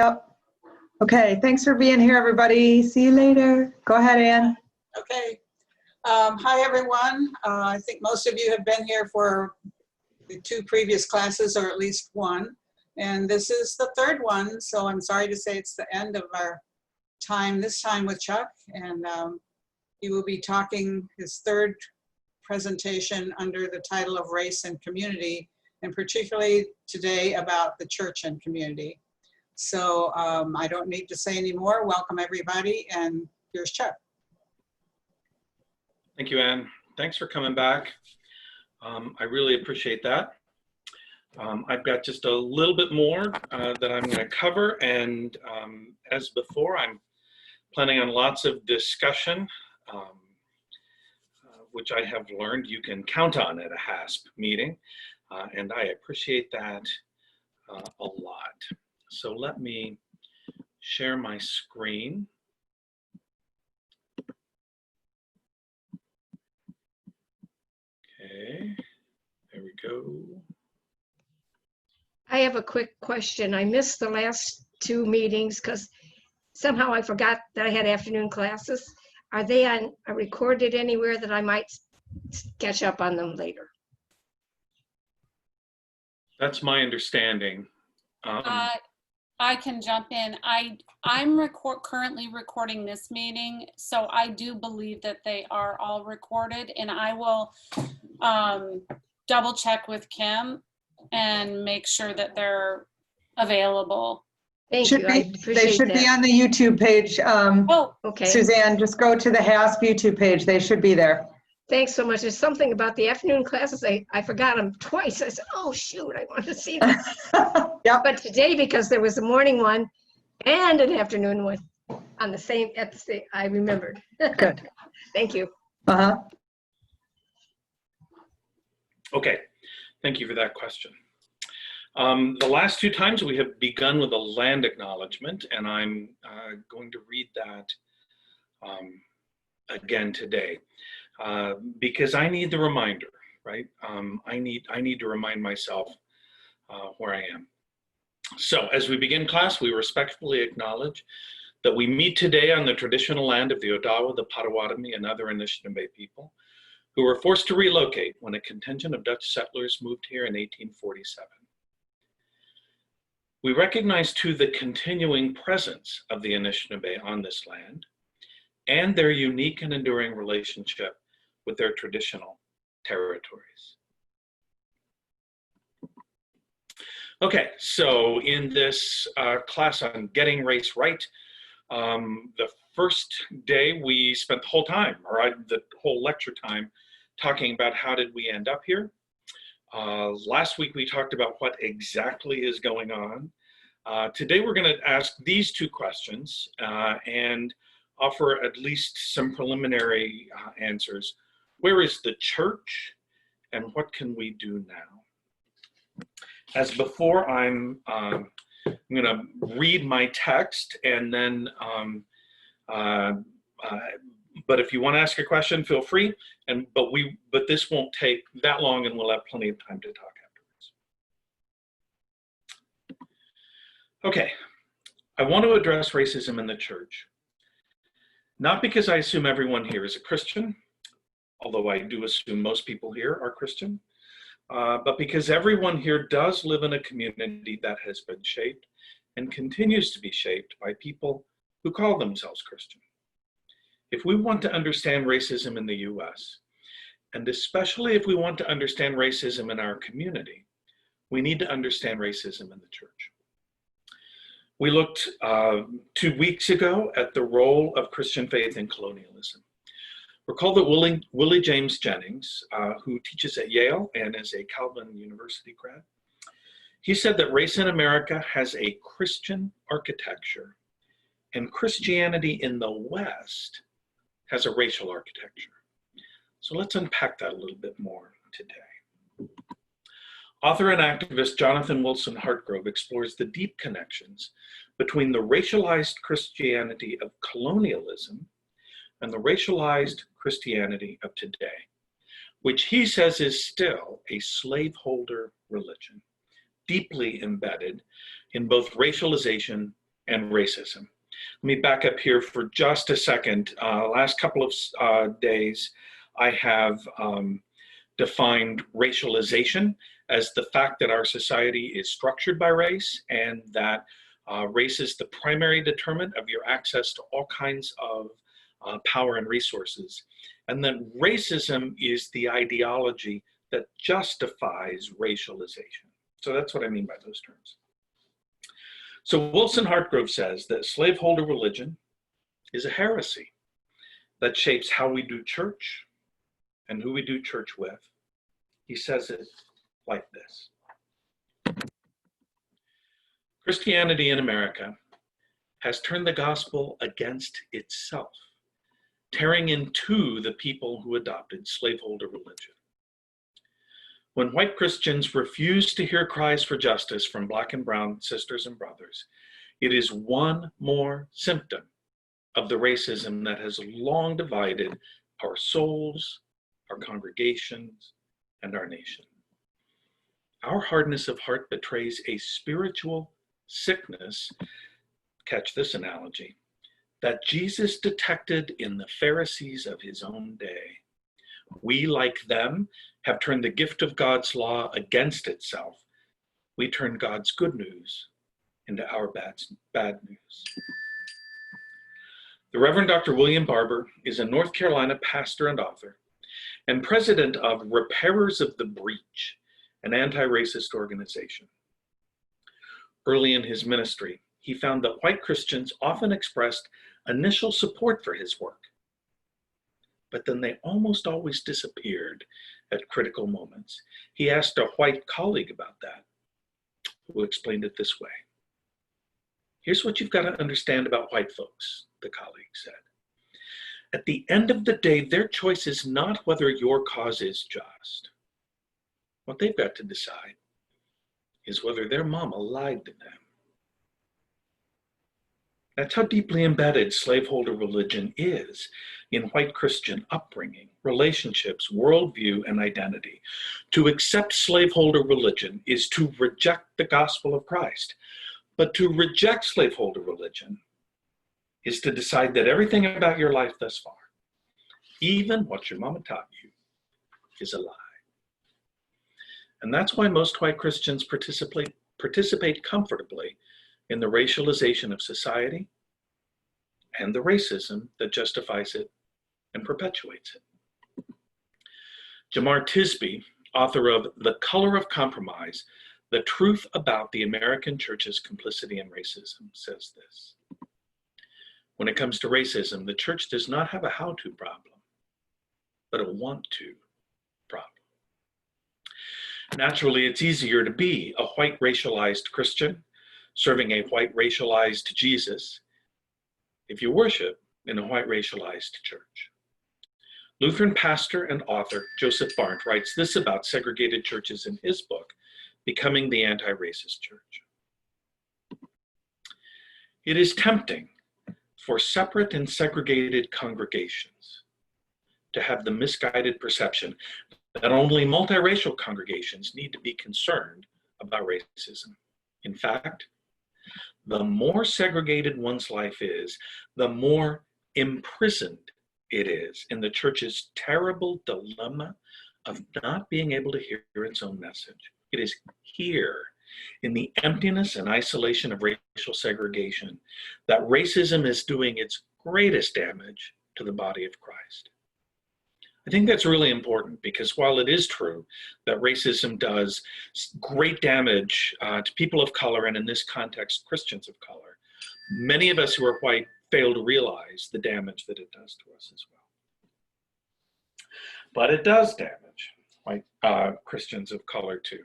Yep. Okay, thanks for being here, everybody. See you later. Go ahead, Ann. Okay. Hi, everyone. I think most of you have been here for the 2 previous classes, or at least one. And this is the 3rd one, so I'm sorry to say it's the end of our time, this time with Chuck. And he will be talking his 3rd presentation under the title of Race and Community, and particularly today about the church and community. So I don't need to say any more. Welcome, everybody, and here's Chuck. Thank you, Ann. Thanks for coming back. I really appreciate that. I've got just a little bit more that I'm going to cover, and as before, I'm planning on lots of discussion, which I have learned you can count on at a HASP meeting, and I appreciate that a lot. So let me share my screen. Okay, there we go. I have a quick question. I missed the last 2 meetings because somehow I forgot that I had afternoon classes. Are they recorded anywhere that I might catch up on them later? That's my understanding. I can jump in. I'm currently recording this meeting, so I do believe that they are all recorded, and I will double check with Kim and make sure that they're available. Thank you. I appreciate They should be on the YouTube page. Oh, okay. Suzanne, just go to the HASP YouTube page. They should be there. Thanks so much. There's something about the afternoon classes. I forgot them twice. I said, oh, shoot, I want to see them. Yep. But today, because there was a morning one and an afternoon one on the same, I remembered. Good. Thank you. Uh-huh. Okay, thank you for that question. The last 2 times we have begun with a land acknowledgement, and I'm going to read that again today because I need the reminder, right? I need to remind myself where I am. So as we begin class, we respectfully acknowledge that we meet today on the traditional land of the Odawa, the Potawatomi, and other Anishinaabe people who were forced to relocate when a contingent of Dutch settlers moved here in 1847. We recognize too the continuing presence of the Anishinaabe on this land and their unique and enduring relationship with their traditional territories. Okay, so in this class on getting race right, the first day we spent the whole time, or the whole lecture time, talking about how did we end up here. Last week we talked about what exactly is going on. Today we're going to ask these 2 questions and offer at least some preliminary answers. Where is the church and what can we do now? As before, I'm going to read my text and then, but if you want to ask a question, feel free. But this won't take that long and we'll have plenty of time to talk afterwards. Okay, I want to address racism in the church. Not because I assume everyone here is a Christian, although I do assume most people here are Christian, but because everyone here does live in a community that has been shaped and continues to be shaped by people who call themselves Christian. If we want to understand racism in the US, and especially if we want to understand racism in our community, we need to understand racism in the church. We looked 2 weeks ago at the role of Christian faith in colonialism. Recall that Willie James Jennings, who teaches at Yale and is a Calvin University grad, he said that race in America has a Christian architecture and Christianity in the West has a racial architecture. So let's unpack that a little bit more today. Author and activist Jonathan Wilson-Hartgrove explores the deep connections between the racialized Christianity of colonialism and the racialized Christianity of today, which he says is still a slaveholder religion, deeply embedded in both racialization and racism. Let me back up here for just a second. Last couple of days, I have defined racialization as the fact that our society is structured by race, and that race is the primary determinant of your access to all kinds of power and resources. And then racism is the ideology that justifies racialization. So that's what I mean by those terms. So Wilson-Hartgrove says that slaveholder religion is a heresy that shapes how we do church and who we do church with. He says it like this. Christianity in America has turned the gospel against itself, tearing in two the people who adopted slaveholder religion. When white Christians refuse to hear cries for justice from Black and brown sisters and brothers, it is one more symptom of the racism that has long divided our souls, our congregations, and our nation. Our hardness of heart betrays a spiritual sickness, catch this analogy, that Jesus detected in the Pharisees of his own day. We, like them, have turned the gift of God's law against itself. We turn God's good news into our bad news. The Reverend Dr. William Barber is a North Carolina pastor and author, and president of Repairers of the Breach, an anti-racist organization. Early in his ministry, he found that white Christians often expressed initial support for his work, but then they almost always disappeared at critical moments. He asked a white colleague about that, who explained it this way. Here's what you've got to understand about white folks, the colleague said. At the end of the day, their choice is not whether your cause is just. What they've got to decide is whether their mama lied to them. That's how deeply embedded slaveholder religion is in white Christian upbringing, relationships, worldview, and identity. To accept slaveholder religion is to reject the gospel of Christ. But to reject slaveholder religion is to decide that everything about your life thus far, even what your mama taught you, is a lie. And that's why most white Christians participate comfortably in the racialization of society and the racism that justifies it and perpetuates it. Jemar Tisby, author of The Color of Compromise, The Truth About the American Church's Complicity in Racism, says this. When it comes to racism, the church does not have a how-to problem, but a want-to problem. Naturally, it's easier to be a white racialized Christian serving a white racialized Jesus if you worship in a white racialized church. Lutheran pastor and author Joseph Barnes writes this about segregated churches in his book, Becoming the Anti-Racist Church. It is tempting for separate and segregated congregations to have the misguided perception that only multiracial congregations need to be concerned about racism. In fact, the more segregated one's life is, the more imprisoned it is in the church's terrible dilemma of not being able to hear its own message. It is here, in the emptiness and isolation of racial segregation, that racism is doing its greatest damage to the body of Christ. I think that's really important because while it is true that racism does great damage to people of color, and in this context, Christians of color, many of us who are white fail to realize the damage that it does to us as well. But it does damage white Christians of color too.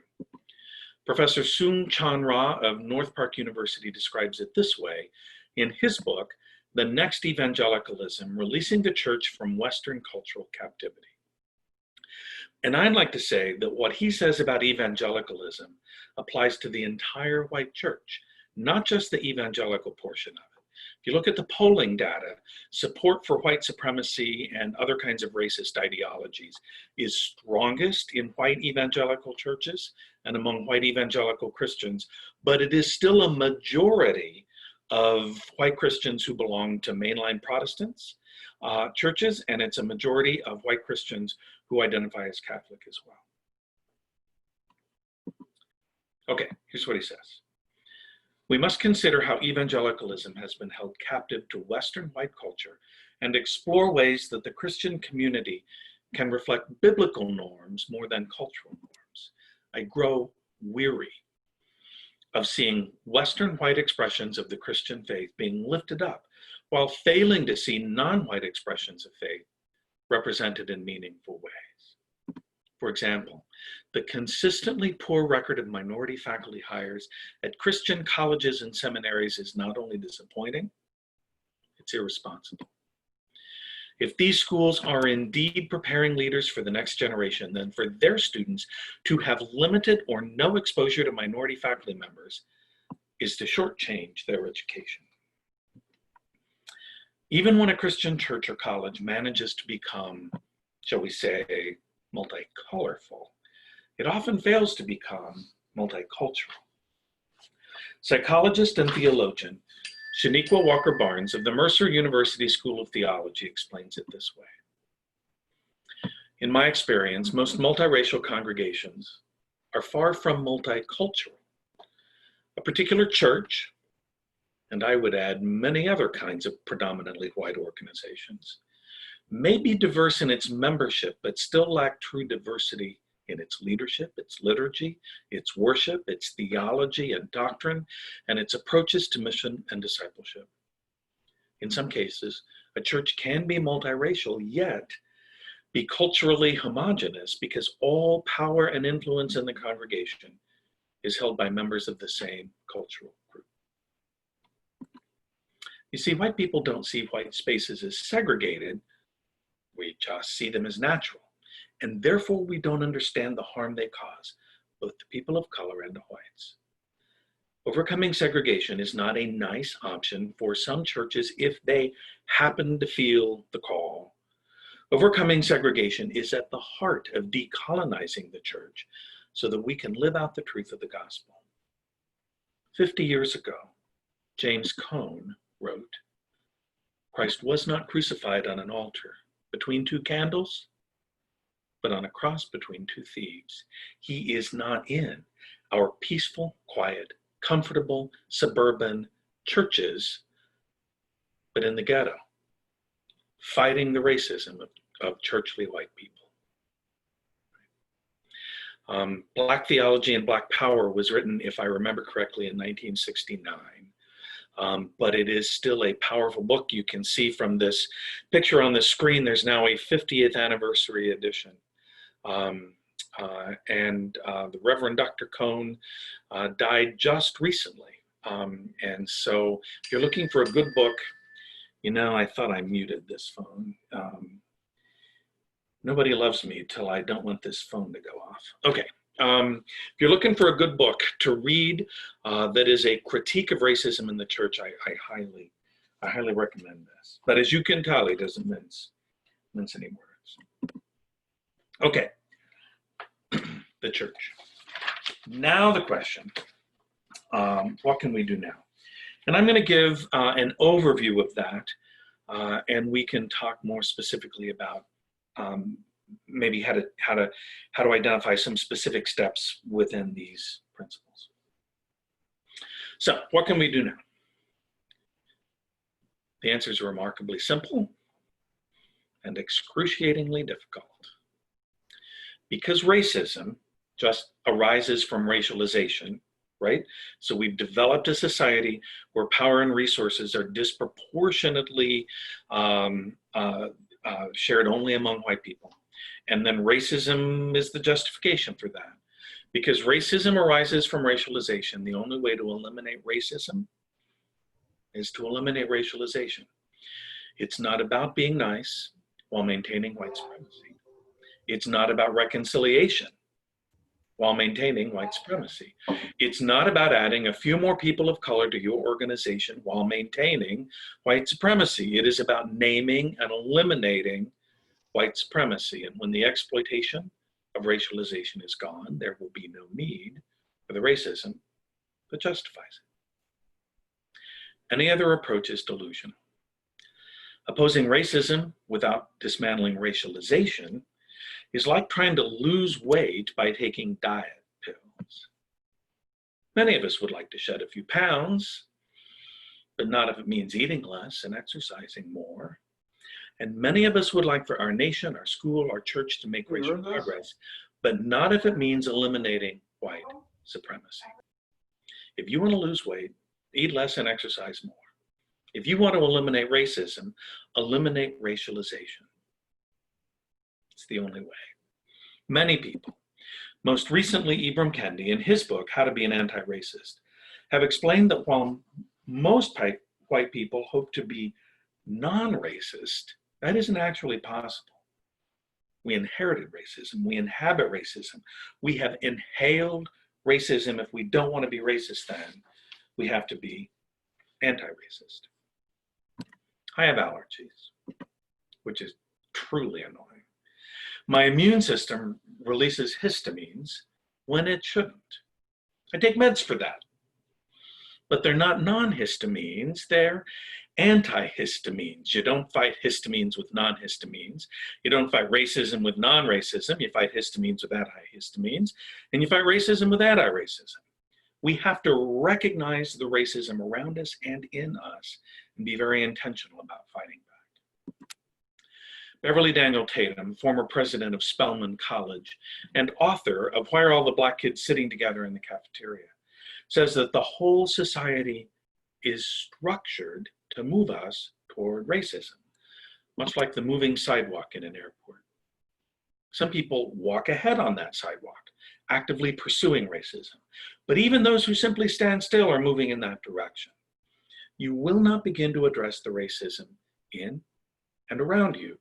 Professor Soong Chan Ra of North Park University describes it this way in his book, The Next Evangelicalism, Releasing the Church from Western Cultural Captivity. And I'd like to say that what he says about evangelicalism applies to the entire white church, not just the evangelical portion of it. If you look at the polling data, support for white supremacy and other kinds of racist ideologies is strongest in white evangelical churches and among white evangelical Christians, but it is still a majority of white Christians who belong to mainline Protestants churches, and it's a majority of white Christians who identify as Catholic as well. Okay, here's what he says. We must consider how evangelicalism has been held captive to Western white culture and explore ways that the Christian community can reflect biblical norms more than cultural norms. I grow weary of seeing Western white expressions of the Christian faith being lifted up while failing to see non-white expressions of faith represented in meaningful ways. For example, the consistently poor record of minority faculty hires at Christian colleges and seminaries is not only disappointing, it's irresponsible. If these schools are indeed preparing leaders for the next generation, then for their students to have limited or no exposure to minority faculty members is to shortchange their education. Even when a Christian church or college manages to become, shall we say, multicolorful, it often fails to become multicultural. Psychologist and theologian Chanequa Walker-Barnes of the Mercer University School of Theology explains it this way. In my experience, most multiracial congregations are far from multicultural. A particular church, and I would add many other kinds of predominantly white organizations, may be diverse in its membership, but still lack true diversity in its leadership, its liturgy, its worship, its theology and doctrine, and its approaches to mission and discipleship. In some cases, a church can be multiracial, yet be culturally homogeneous because all power and influence in the congregation is held by members of the same cultural group. You see, white people don't see white spaces as segregated. We just see them as natural. And therefore we don't understand the harm they cause, both to people of color and to whites. Overcoming segregation is not a nice option for some churches if they happen to feel the call. Overcoming segregation is at the heart of decolonizing the church so that we can live out the truth of the gospel. 50 years ago, James Cone wrote, "Christ was not crucified on an altar between two candles, but on a cross between two thieves. He is not in our peaceful, quiet, comfortable, suburban churches, but in the ghetto, fighting the racism of churchly white people." Black Theology and Black Power was written, if I remember correctly, in 1969. But it is still a powerful book. You can see from this picture on the screen, there's now a 50th anniversary edition. The Reverend Dr. Cone died just recently. And so if you're looking for a good book, you know, I thought I muted this phone. Nobody loves me till I don't want this phone to go off. Okay. If you're looking for a good book to read that is a critique of racism in the church, I highly recommend this. But as you can tell, he doesn't mince any words. Okay, the church. Now the question, what can we do now? And I'm going to give an overview of that, and we can talk more specifically about maybe how to identify some specific steps within these principles. So what can we do now? The answer is remarkably simple and excruciatingly difficult. Because racism just arises from racialization, right? So we've developed a society where power and resources are disproportionately shared only among white people. And then racism is the justification for that. Because racism arises from racialization, the only way to eliminate racism is to eliminate racialization. It's not about being nice while maintaining white supremacy. It's not about reconciliation while maintaining white supremacy. It's not about adding a few more people of color to your organization while maintaining white supremacy. It is about naming and eliminating white supremacy. And when the exploitation of racialization is gone, there will be no need for the racism that justifies Any other approach is delusion. Opposing racism without dismantling racialization is like trying to lose weight by taking diet pills. Many of us would like to shed a few pounds, but not if it means eating less and exercising more. And many of us would like for our nation, our school, our church to make racial progress, but not if it means eliminating white supremacy. If you want to lose weight, eat less and exercise more. If you want to eliminate racism, eliminate racialization. It's the only way. Many people, most recently Ibram Kendi, in his book, How to Be an Anti-Racist, have explained that while most white people hope to be non-racist, that isn't actually possible. We inherited racism. We inhabit racism. We have inhaled racism. If we don't want to be racist, then we have to be anti-racist. I have allergies, which is truly annoying. My immune system releases histamines when it shouldn't. I take meds for that. But they're not non-histamines, they're antihistamines. You don't fight histamines with non-histamines. You don't fight racism with non-racism. You fight histamines with antihistamines. And you fight racism with anti-racism. We have to recognize the racism around us and in us and be very intentional about fighting back. Beverly Daniel Tatum, former president of Spelman College and author of Why Are All the Black Kids Sitting Together in the Cafeteria, says that the whole society is structured to move us toward racism, much like the moving sidewalk in an airport. Some people walk ahead on that sidewalk, actively pursuing racism. But even those who simply stand still are moving in that direction. You will not begin to address the racism in and around you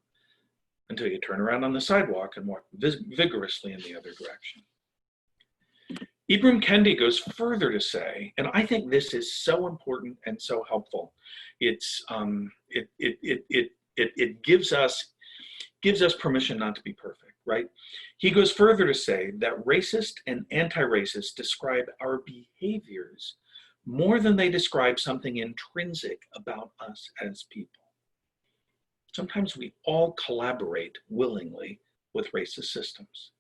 until you turn around on the sidewalk and walk vigorously in the other direction. Ibram Kendi goes further to say, and I think this is so important and so helpful. It gives us permission not to be perfect, right? He goes further to say that racist and anti-racist describe our behaviors more than they describe something intrinsic about us as people. Sometimes we all collaborate willingly with racist systems.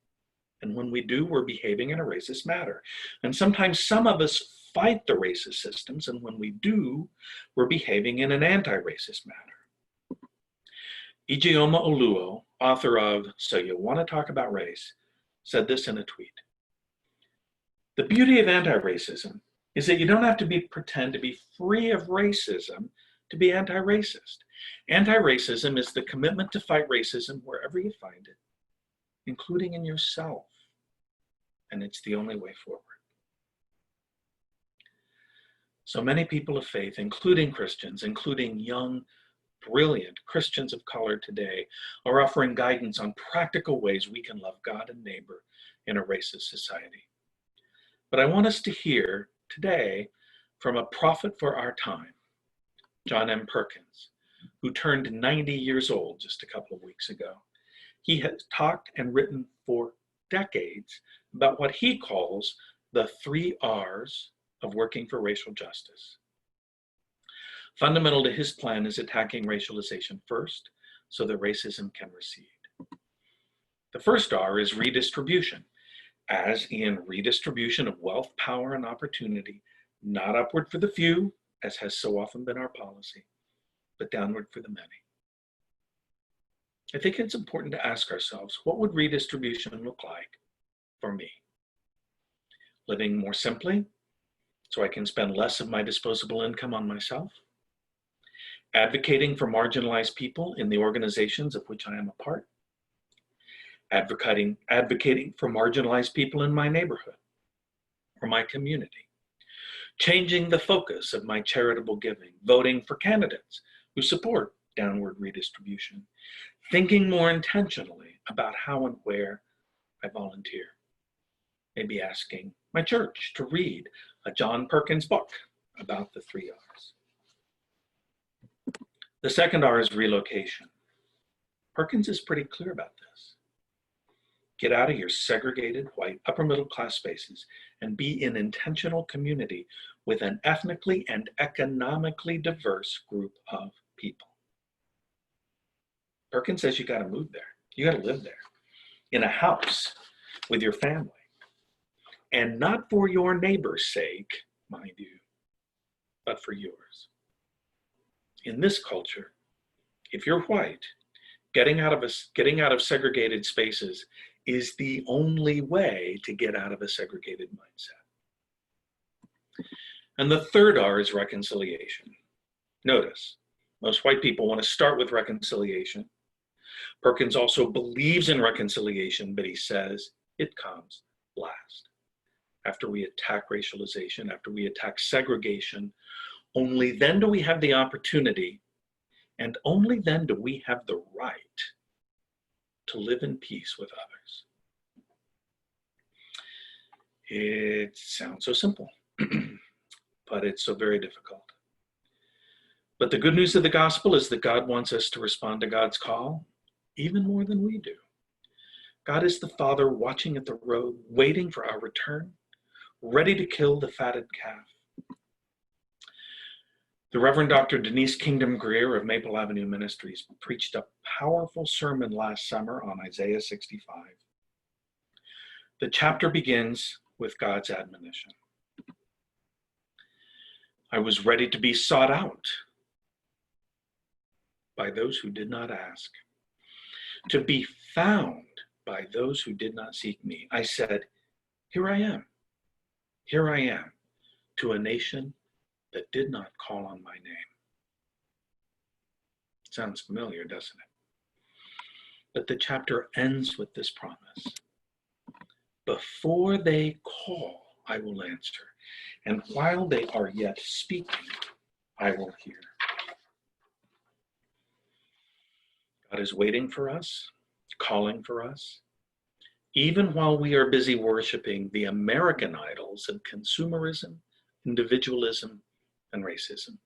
And when we do, we're behaving in a racist manner. And sometimes some of us fight the racist systems, and when we do, we're behaving in an anti-racist manner. Ijeoma Oluo, author of So You Want to Talk About Race, said this in a tweet. The beauty of anti-racism is that you don't have to pretend to be free of racism to be anti-racist. Anti-racism is the commitment to fight racism wherever you find it, including in yourself. And it's the only way forward. So many people of faith, including Christians, including young, brilliant Christians of color today, are offering guidance on practical ways we can love God and neighbor in a racist society. But I want us to hear today from a prophet for our time, John M. Perkins, who turned 90 years old just a couple of weeks ago. He has talked and written for decades about what he calls the 3 R's of working for racial justice. Fundamental to his plan is attacking racialization first so that racism can recede. The first R is redistribution, as in redistribution of wealth, power, and opportunity, not upward for the few, as has so often been our policy, but downward for the many. I think it's important to ask ourselves, what would redistribution look like for me? Living more simply, so I can spend less of my disposable income on myself? Advocating for marginalized people in the organizations of which I am a part? Advocating for marginalized people in my neighborhood or my community? Changing the focus of my charitable giving, voting for candidates who support downward redistribution, thinking more intentionally about how and where I volunteer. Maybe asking my church to read a John Perkins book about the 3 R's. The second R is relocation. Perkins is pretty clear about this. Get out of your segregated white upper middle class spaces and be in intentional community with an ethnically and economically diverse group of people. Perkins says you got to move there. You got to live there in a house with your family, and not for your neighbor's sake, mind you, but for yours. In this culture, if you're white, getting out of segregated spaces is the only way to get out of a segregated mindset. And the third R is reconciliation. Notice, most white people want to start with reconciliation. Perkins also believes in reconciliation, but he says it comes last. After we attack racialization, after we attack segregation, only then do we have the opportunity, and only then do we have the right to live in peace with others. It sounds so simple, but it's so very difficult. But the good news of the gospel is that God wants us to respond to God's call even more than we do. God is the Father watching at the road, waiting for our return, ready to kill the fatted calf. The Reverend Dr. Denise Grier of Maple Avenue Ministries preached a powerful sermon last summer on Isaiah 65. The chapter begins with God's admonition. I was ready to be sought out by those who did not ask, to be found by those who did not seek me. I said, here I am, to a nation that did not call on my name. Sounds familiar, doesn't it? But the chapter ends with this promise. Before they call, I will answer. And while they are yet speaking, I will hear. God is waiting for us, calling for us, even while we are busy worshiping the American idols of consumerism, individualism, and racism.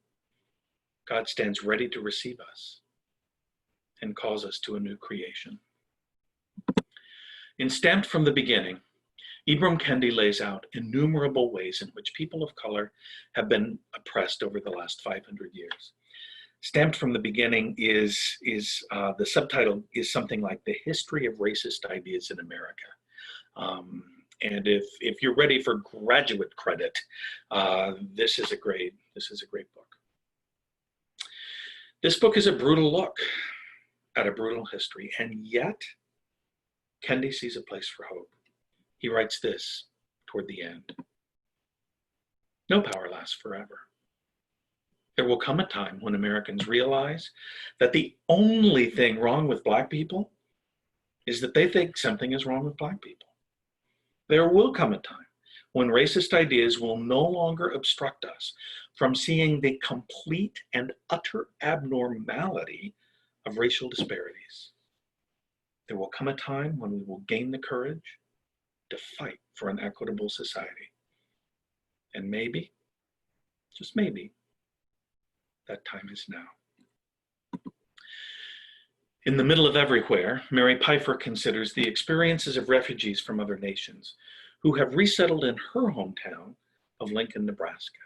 God stands ready to receive us and calls us to a new creation. In Stamped from the Beginning, Ibram Kendi lays out innumerable ways in which people of color have been oppressed over the last 500 years. Stamped from the Beginning is the subtitle is something like The History of Racist Ideas in America. And if you're ready for graduate credit, this is a great book. This book is a brutal look at a brutal history, and yet Kendi sees a place for hope. He writes this toward the end. No power lasts forever. There will come a time when Americans realize that the only thing wrong with Black people is that they think something is wrong with Black people. There will come a time when racist ideas will no longer obstruct us from seeing the complete and utter abnormality of racial disparities. There will come a time when we will gain the courage to fight for an equitable society. And maybe, just maybe, that time is now. In the middle of everywhere, Mary Pipher considers the experiences of refugees from other nations who have resettled in her hometown of Lincoln, Nebraska.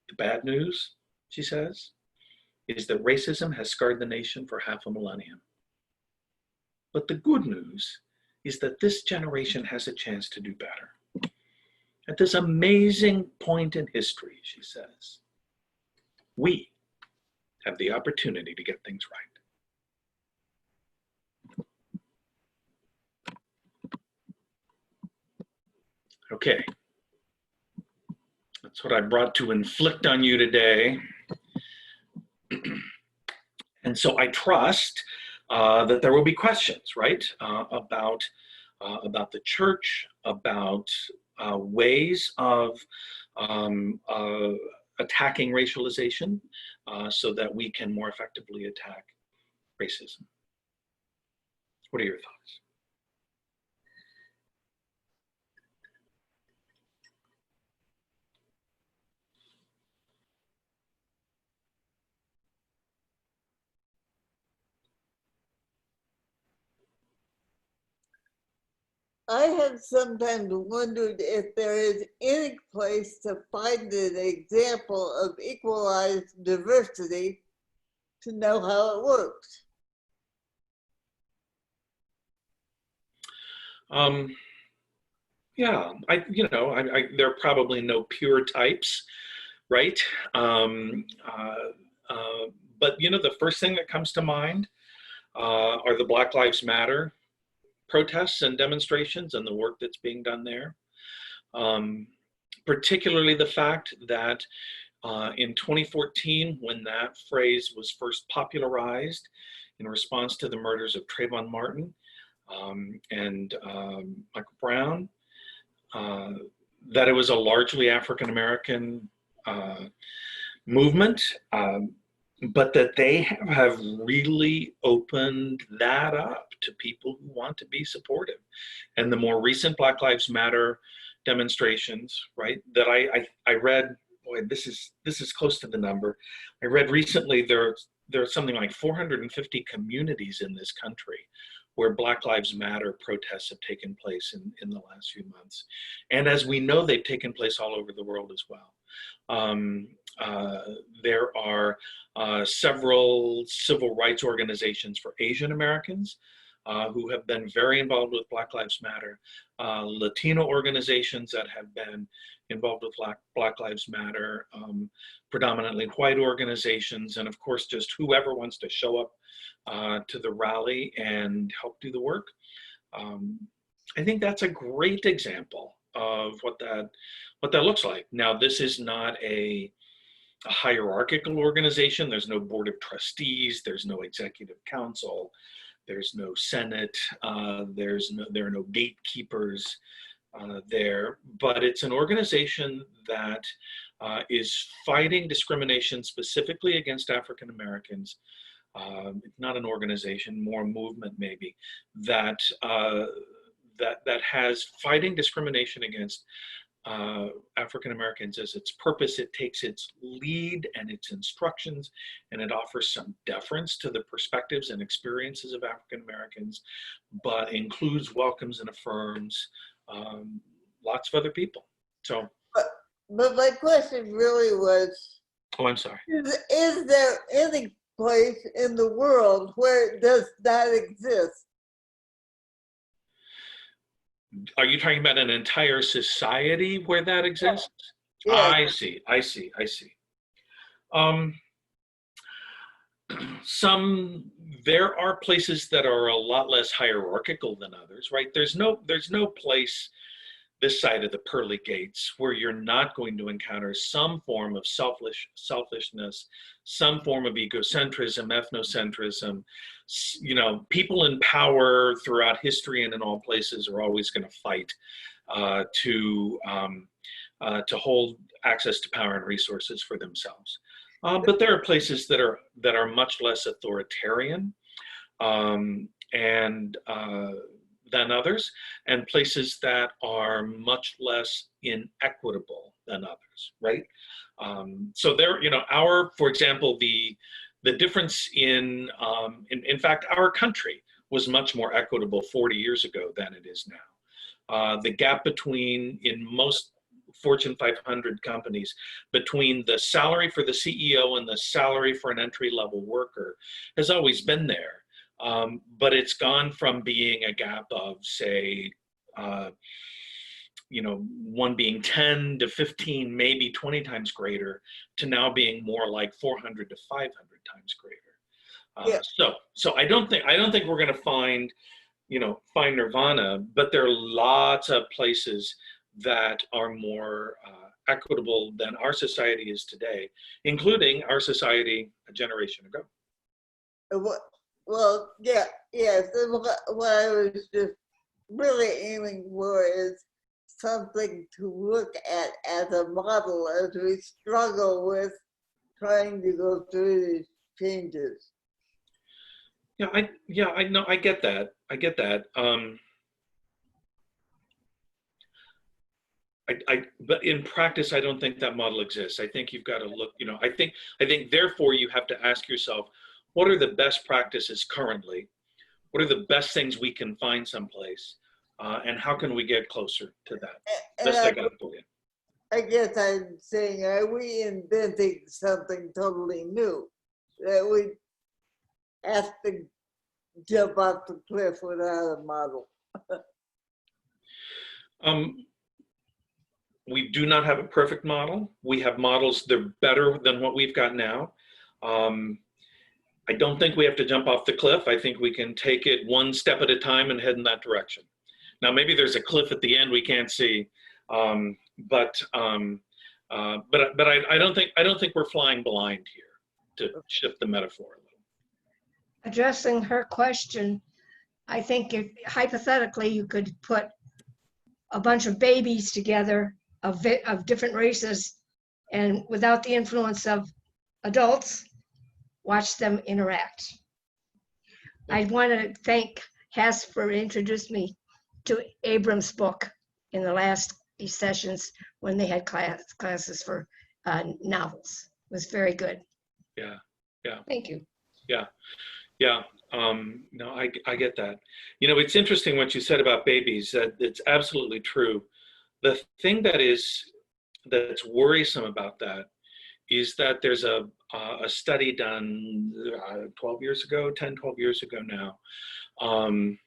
The bad news, she says, is that racism has scarred the nation for half a millennium. But the good news is that this generation has a chance to do better. At this amazing point in history, she says, we have the opportunity to get things right. Okay, that's what I brought to inflict on you today. And so I trust that there will be questions, right, about the church, about ways of attacking racialization so that we can more effectively attack racism. What are your thoughts? I have sometimes wondered if there is any place to find an example of equalized diversity to know how it works. Yeah, there are probably no pure types, right? But the first thing that comes to mind are the Black Lives Matter protests and demonstrations and the work that's being done there. Particularly the fact that in 2014, when that phrase was first popularized in response to the murders of Trayvon Martin and Michael Brown, that it was a largely African-American movement, but that they have really opened that up to people who want to be supportive. And the more recent Black Lives Matter demonstrations, right, that I read, boy, this is close to the number. I read recently there's something like 450 communities in this country where Black Lives Matter protests have taken place in the last few months. And as we know, they've taken place all over the world as well. There are several civil rights organizations for Asian Americans who have been very involved with Black Lives Matter, Latino organizations that have been involved with Black Lives Matter, predominantly white organizations, and of course, just whoever wants to show up to the rally and help do the work. I think that's a great example of what that looks like. Now, this is not a hierarchical organization. There's no board of trustees. There's no executive council. There's no Senate. There are no gatekeepers there. But it's an organization that is fighting discrimination specifically against African Americans. It's not an organization, more a movement maybe, that has fighting discrimination against African Americans as its purpose. It takes its lead and its instructions, and it offers some deference to the perspectives and experiences of African Americans, but includes, welcomes, and affirms lots of other people. So, but my question really was, oh, I'm sorry. Is there any place in the world where does that exist? Are you talking about an entire society where that exists? Yeah. I see. There are places that are a lot less hierarchical than others, right? There's no place this side of the pearly gates where you're not going to encounter some form of selfishness, some form of egocentrism, ethnocentrism. People in power throughout history and in all places are always going to fight to hold access to power and resources for themselves. But there are places that are much less authoritarian than others, and places that are much less inequitable than others, right? So there, for example, the difference in fact, our country was much more equitable 40 years ago than it is now. The gap in most Fortune 500 companies between the salary for the CEO and the salary for an entry-level worker has always been there. But it's gone from being a gap of, say, one being 10 to 15, maybe 20 times greater, to now being more like 400 to 500 times greater. Yeah. So I don't think we're going to find nirvana, but there are lots of places that are more equitable than our society is today, including our society a generation ago. Well, yes. What I was just really aiming for is something to look at as a model as we struggle with trying to go through these changes. I know. I get that. But in practice, I don't think that model exists. I think you've got to look. I think therefore you have to ask yourself, what are the best practices currently? What are the best things we can find someplace? and how can we get closer to that? And Best I got for you. I guess I'm saying, are we inventing something totally new that we have to jump off the cliff without a model? We do not have a perfect model. We have models that are better than what we've got now. I don't think we have to jump off the cliff. I think we can take it one step at a time and head in that direction. Now, maybe there's a cliff at the end we can't see, but I don't think we're flying blind here, to shift the metaphor a little. Addressing her question, I think if hypothetically you could put a bunch of babies together of different races and without the influence of adults, watch them interact. I want to thank Hess for introducing me to Ibram's book in the last sessions when they had classes for novels. It was very good. Yeah. Thank you. Yeah. No, I get that. You know, it's interesting what you said about babies. That it's absolutely true. The thing that's worrisome about that is that there's a study done 12 years ago now, on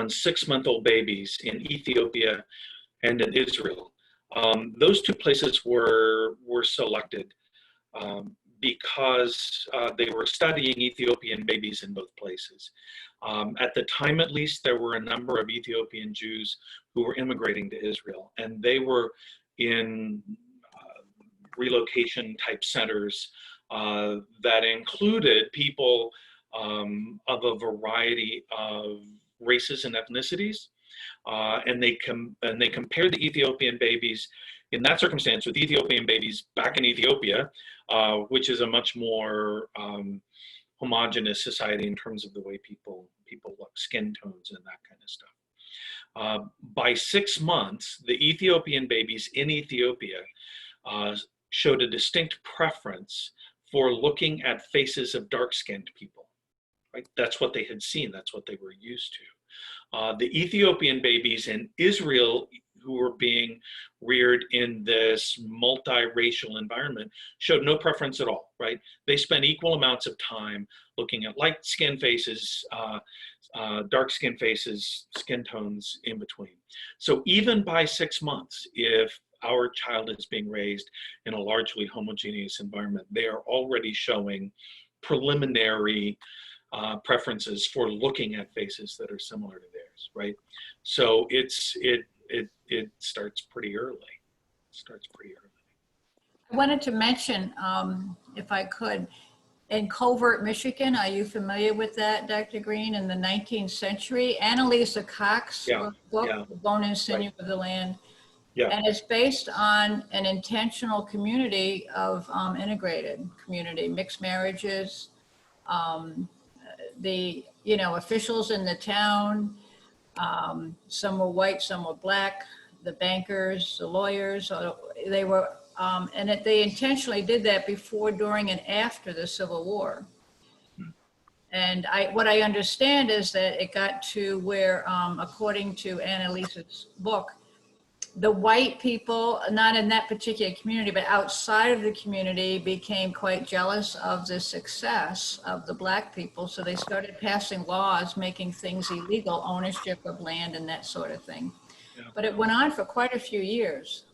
6-month-old babies in Ethiopia and in Israel. Those two places were selected because they were studying Ethiopian babies in both places. At the time, at least, there were a number of Ethiopian Jews who were immigrating to Israel, and they were in relocation type centers that included people of a variety of races and ethnicities, and they compared the Ethiopian babies in that circumstance with Ethiopian babies back in Ethiopia, which is a much more homogenous society in terms of the way people look, skin tones and that kind of stuff. By 6 months, the Ethiopian babies in Ethiopia showed a distinct preference for looking at faces of dark-skinned people. Right? That's what they had seen. That's what they were used to. The Ethiopian babies in Israel who were being reared in this multiracial environment showed no preference at all, right? They spent equal amounts of time looking at light-skinned faces, dark-skinned faces, skin tones in between. So even by 6 months, if our child is being raised in a largely homogeneous environment, they are already showing preliminary preferences for looking at faces that are similar to theirs, right? So it starts pretty early. I wanted to mention, if I could, in Covert, Michigan, are you familiar with that, Dr. Green? In the 19th century, Annalisa Cox wrote a book, The Bone and Sinew of the Land. Yeah. And it's based on an intentional community of integrated community, mixed marriages, the officials in the town, some were white, some were black, the bankers, the lawyers, they were, they intentionally did that before, during, and after the Civil War. And what I understand is that it got to where, according to Annalisa's book, the white people, not in that particular community, but outside of the community, became quite jealous of the success of the black people. So they started passing laws, making things illegal, ownership of land and that sort of thing. Yeah. But it went on for quite a few years.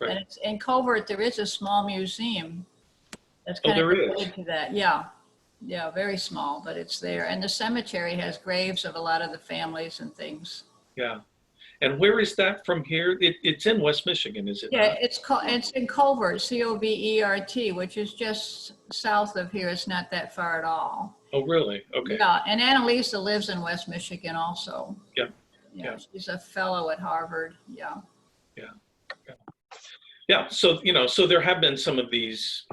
Right. And it's, in Covert, there is a small museum that's kind of related to that. Yeah, very small, but it's there. And the cemetery has graves of a lot of the families and things. Yeah. And where is that from here? It's in West Michigan, is it? Yeah, it's in Covert, C-O-V-E-R-T, which is just south of here. It's not that far at all. Oh, really? Okay. Yeah, and Annalisa lives in West Michigan also. Yeah. She's a fellow at Harvard. Yeah. So, so there have been some of these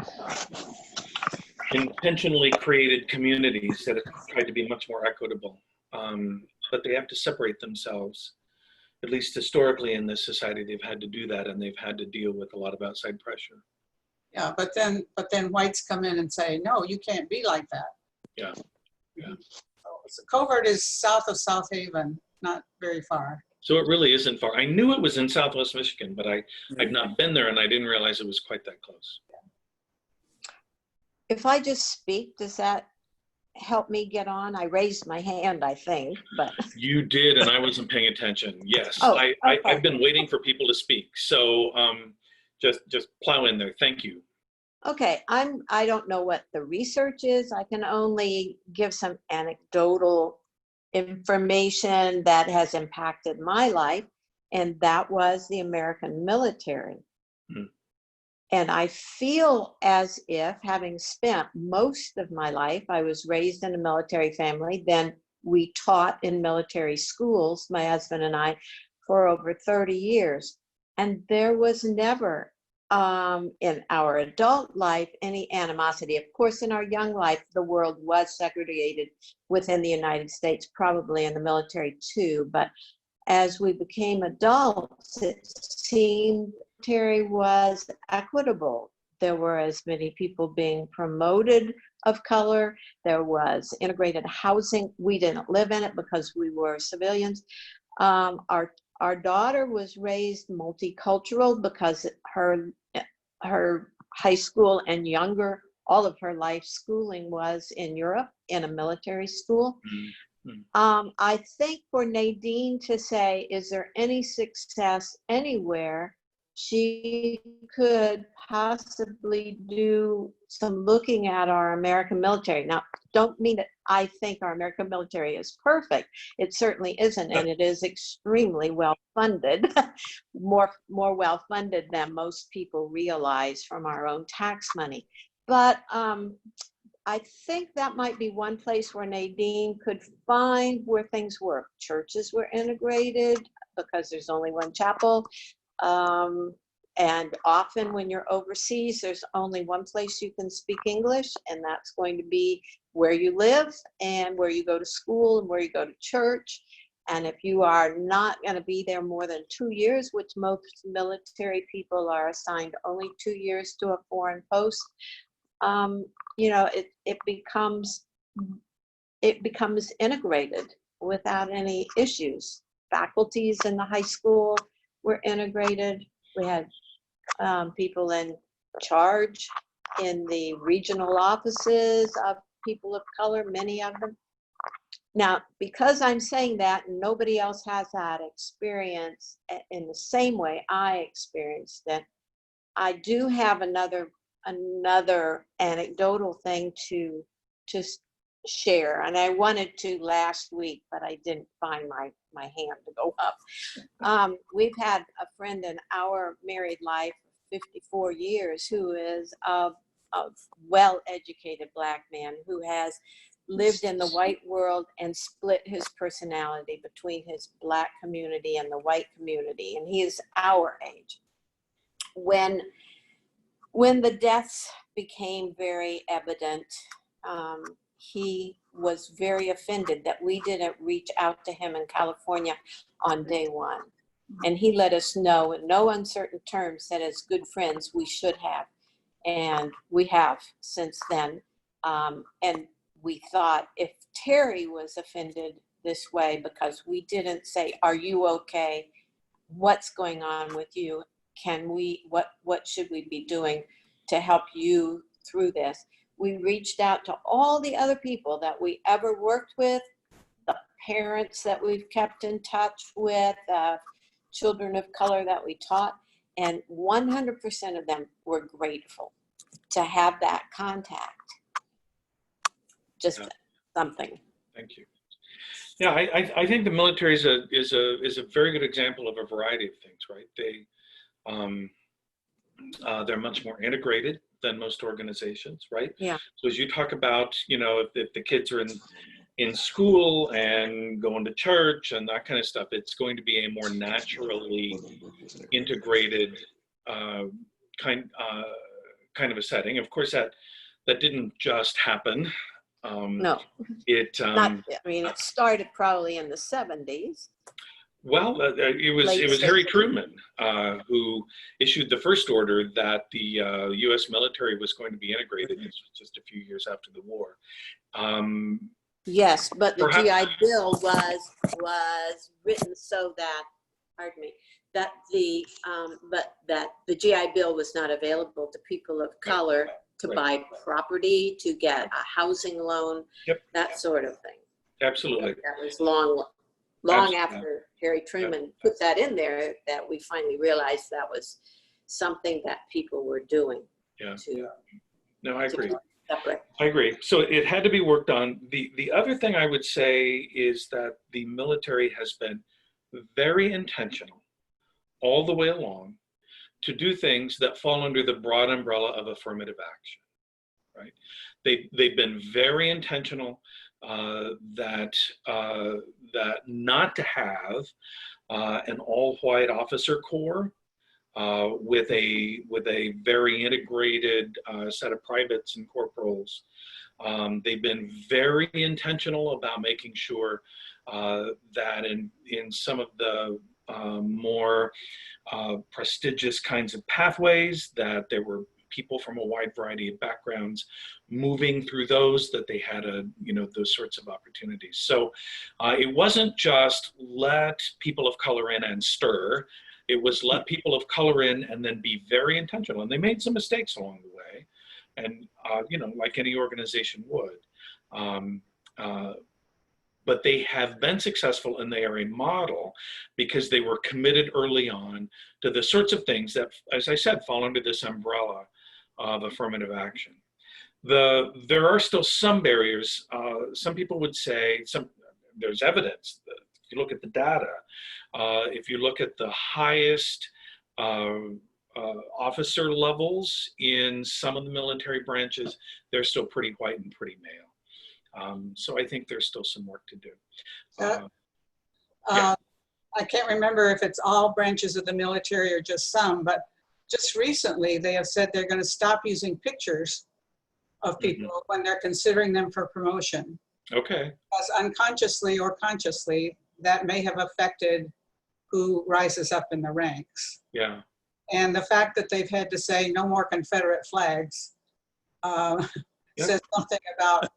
intentionally created communities that have tried to be much more equitable, but they have to separate themselves. At least historically in this society, they've had to do that, and they've had to deal with a lot of outside pressure. Yeah, but then whites come in and say, no, you can't be like that. Yeah. So Covert is south of South Haven, not very far. So it really isn't far. I knew it was in Southwest Michigan, but I've not been there, and I didn't realize it was quite that close. If I just speak, does that help me get on? I raised my hand, I think, but. You did, and I wasn't paying attention. Yes, Oh, okay. I've been waiting for people to speak. So just plow in there. Thank you. Okay, I don't know what the research is. I can only give some anecdotal information that has impacted my life, and that was the American military. Mhm. And I feel as if, having spent most of my life, I was raised in a military family, then we taught in military schools, my husband and I, for over 30 years. And there was never in our adult life any animosity. Of course, in our young life, the world was segregated within the United States, probably in the military too. But as we became adults, it seemed the military was equitable. There were as many people being promoted of color. There was integrated housing. We didn't live in it because we were civilians. Our daughter was raised multicultural because her high school and younger, all of her life schooling was in Europe in a military school. Mm-hmm. I think for Nadine to say, is there any success anywhere, she could possibly do some looking at our American military. Now, don't mean that I think our American military is perfect. It certainly isn't, and it is extremely well-funded, more well-funded than most people realize from our own tax money. But I think that might be one place where Nadine could find where things work. Churches were integrated because there's only one chapel. And often when you're overseas, there's only one place you can speak English, and that's going to be where you live and where you go to school and where you go to church. And if you are not going to be there more than 2 years, which most military people are assigned only 2 years to a foreign post, it becomes integrated without any issues. Faculties in the high school were integrated. We had people in charge in the regional offices of people of color, many of them. Now, because I'm saying that and nobody else has that experience in the same way I experienced it, I do have another anecdotal thing to share. And I wanted to last week, but I didn't find my hand to go up. We've had a friend in our married life, 54 years, who is a well-educated Black man who has lived in the white world and split his personality between his Black community and the white community. And he is our age. When the deaths became very evident, he was very offended that we didn't reach out to him in California on day one. And he let us know in no uncertain terms that as good friends we should have. And we have since then. And we thought if Terry was offended this way because we didn't say, are you okay? What's going on with you? What should we be doing to help you through this? We reached out to all the other people that we ever worked with, the parents that we've kept in touch with, children of color that we taught, and 100% of them were grateful to have that contact. Just something. Thank you. Yeah, I think the military is a very good example of a variety of things, right? They're much more integrated than most organizations, right? Yeah. So as you talk about, if the kids are in school and going to church and that kind of stuff, it's going to be a more naturally integrated kind of a setting. Of course, that didn't just happen. No, it started probably in the 70s. Well, it was Harry Truman who issued the first order that the U.S. military was going to be integrated. This was just a few years after the war. Yes, but the Perhaps- GI Bill was written so that, pardon me, that the GI Bill was not available to people of color to buy property, to get a housing loan, Yep. that sort of thing. Absolutely. That was long Absolutely. after Harry Truman put that in there that we finally realized that was something that people were doing. Yeah. To No, I agree. separate. I agree. So it had to be worked on. The other thing I would say is that the military has been very intentional all the way along to do things that fall under the broad umbrella of affirmative action, right? They've been very intentional that not to have an all-white officer corps with a very integrated set of privates and corporals. They've been very intentional about making sure that in some of the more prestigious kinds of pathways, that there were people from a wide variety of backgrounds moving through those, that they had those sorts of opportunities. So it wasn't just let people of color in and stir. It was let people of color in and then be very intentional. And they made some mistakes along the way, and like any organization would. But they have been successful, and they are a model because they were committed early on to the sorts of things that, as I said, fall under this umbrella of affirmative action. There are still some barriers. Some people would say there's evidence that if you look at the data, if you look at the highest officer levels in some of the military branches, they're still pretty white and pretty male. So I think there's still some work to do. I can't remember if it's all branches of the military or just some, but just recently they have said they're going to stop using pictures of people when they're considering them for promotion. Okay. Because unconsciously or consciously, that may have affected who rises up in the ranks. Yeah. And the fact that they've had to say no more Confederate flags says something about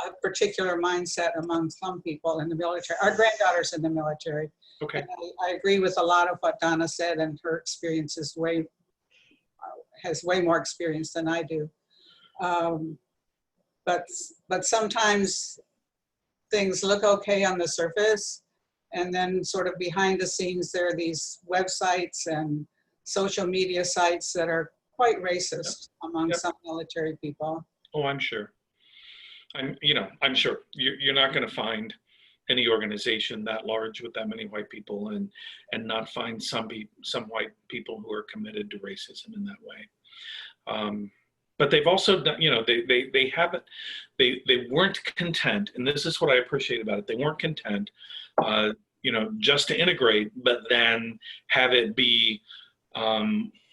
a particular mindset among some people in the military. Our granddaughter's in the military. Okay. And I agree with a lot of what Donna said, and her experience is has way more experience than I do. But sometimes things look okay on the surface, and then sort of behind the scenes there are these websites and social media sites that are quite racist among some military people. Oh, I'm sure. I'm sure you're not going to find any organization that large with that many white people and not find some white people who are committed to racism in that way. But they've also done, they weren't content, and this is what I appreciate about it. They weren't content, just to integrate, but then have it be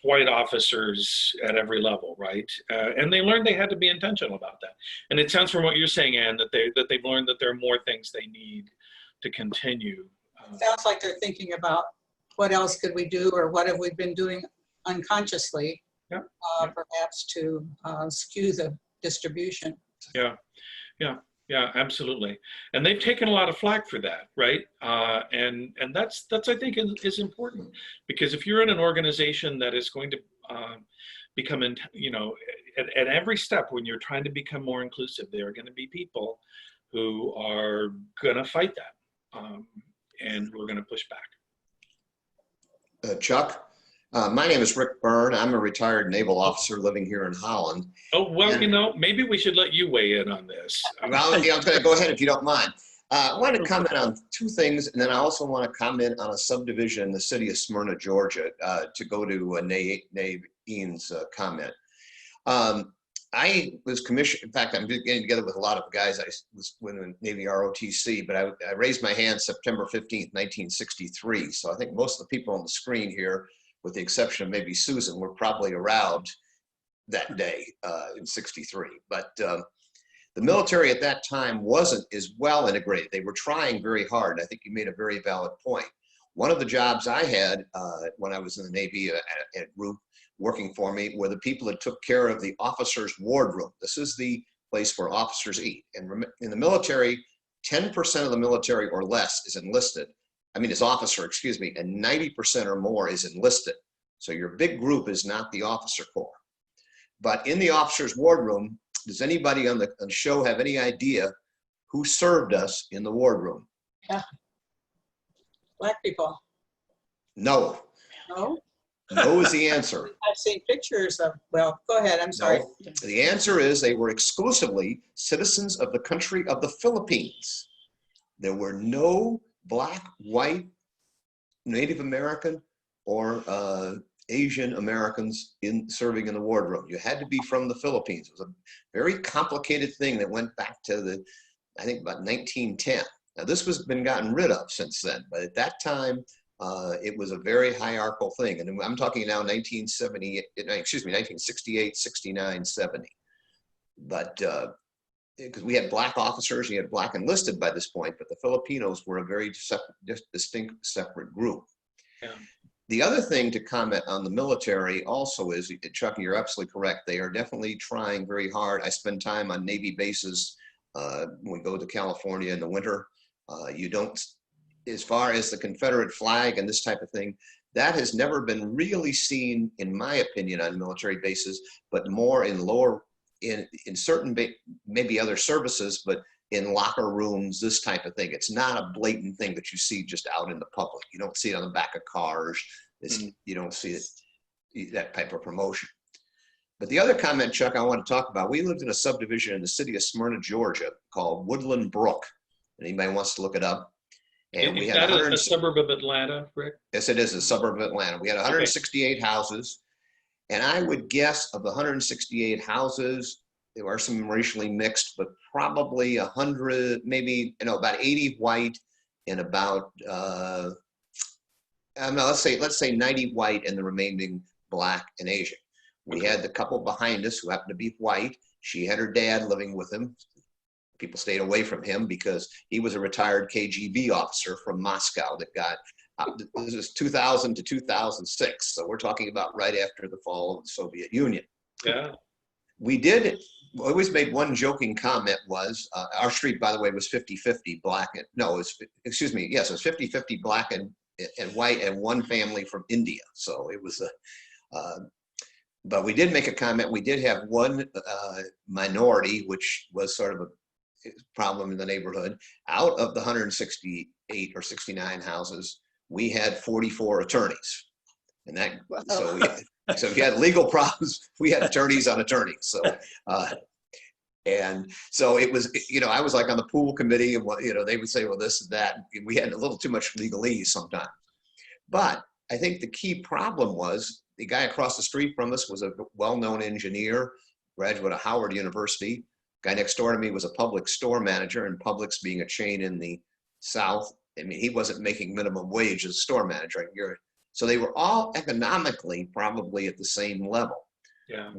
white officers at every level, right? And they learned they had to be intentional about that. And it sounds from what you're saying, Anne, that they've learned that there are more things they need to continue. Sounds like they're thinking about what else could we do, or what have we been doing unconsciously, perhaps to skew the distribution. Yeah, absolutely. And they've taken a lot of flack for that, right? And that's I think is important, because if you're in an organization that is going to become, at every step when you're trying to become more inclusive, there are going to be people who are going to fight that, and we're going to push back. Chuck, my name is Rick Byrne. I'm a retired naval officer living here in Holland. Oh, well, and, maybe we should let you weigh in on this. Well, I'm going to go ahead if you don't mind. I want to comment on two things, and then I also want to comment on a subdivision in the city of Smyrna, Georgia, to go to Nave Ian's comment. I was commissioned, in fact, I'm getting together with a lot of guys. I was with the Navy ROTC, but I raised my hand September 15th, 1963. So I think most of the people on the screen here, with the exception of maybe Susan, were probably around that day in 63. But the military at that time wasn't as well integrated. They were trying very hard. I think you made a very valid point. One of the jobs I had when I was in the Navy at a group working for me were the people that took care of the officers' wardroom. This is the place where officers eat. And in the military, 10% of the military or less is enlisted. I mean, is officer, excuse me, and 90% or more is enlisted. So your big group is not the officer corps. But in the officers' wardroom, does anybody on the show have any idea who served us in the wardroom? Yeah. Black people. No. No? No is the answer. I've seen pictures of, well, go ahead, I'm sorry. No. The answer is they were exclusively citizens of the country of the Philippines. There were no Black, white, Native American, or Asian Americans serving in the wardroom. You had to be from the Philippines. It was a very complicated thing that went back to I think about 1910. Now this has been gotten rid of since then, but at that time, it was a very hierarchical thing. And I'm talking now 1968, 69, 70. But because we had Black officers, you had Black enlisted by this point, but the Filipinos were a very distinct separate group. Yeah. The other thing to comment on the military also is, Chuck, you're absolutely correct. They are definitely trying very hard. I spend time on Navy bases when we go to California in the winter. You don't, as far as the Confederate flag and this type of thing, that has never been really seen, in my opinion, on military bases, but more in certain, maybe other services, but in locker rooms, this type of thing. It's not a blatant thing that you see just out in the public. You don't see it on the back of cars. You don't see it, that type of promotion. But the other comment, Chuck, I want to talk about, we lived in a subdivision in the city of Smyrna, Georgia, called Woodland Brook. And anybody wants to look it up. And we had a suburb of Atlanta, Rick? Yes, it is a suburb of Atlanta. We had 168 houses. And I would guess of the 168 houses, there are some racially mixed, but probably 100, maybe, about 80 white and about, let's say 90 white and the remaining Black and Asian. We had the couple behind us who happened to be white. She had her dad living with him. People stayed away from him because he was a retired KGB officer from Moscow that got, this is 2000 to 2006. So we're talking about right after the fall of the Soviet Union. Yeah. We always made one joking comment was, our street, by the way, was 50-50 Black and, no, it was 50-50 Black and white and one family from India. So it was but we did make a comment. We did have one minority, which was sort of a problem in the neighborhood. Out of the 168 or 69 houses, we had 44 attorneys. And that, so if you had legal problems, we had attorneys on attorneys. So, and so it was, I was like on the pool committee and they would say, well, this and that. We had a little too much legalese sometimes. But I think the key problem was the guy across the street from us was a well-known engineer, graduate of Howard University. Guy next door to me was a public store manager, and Publix being a chain in the South, I mean, he wasn't making minimum wage as a store manager. So they were all economically probably at the same level. Yeah.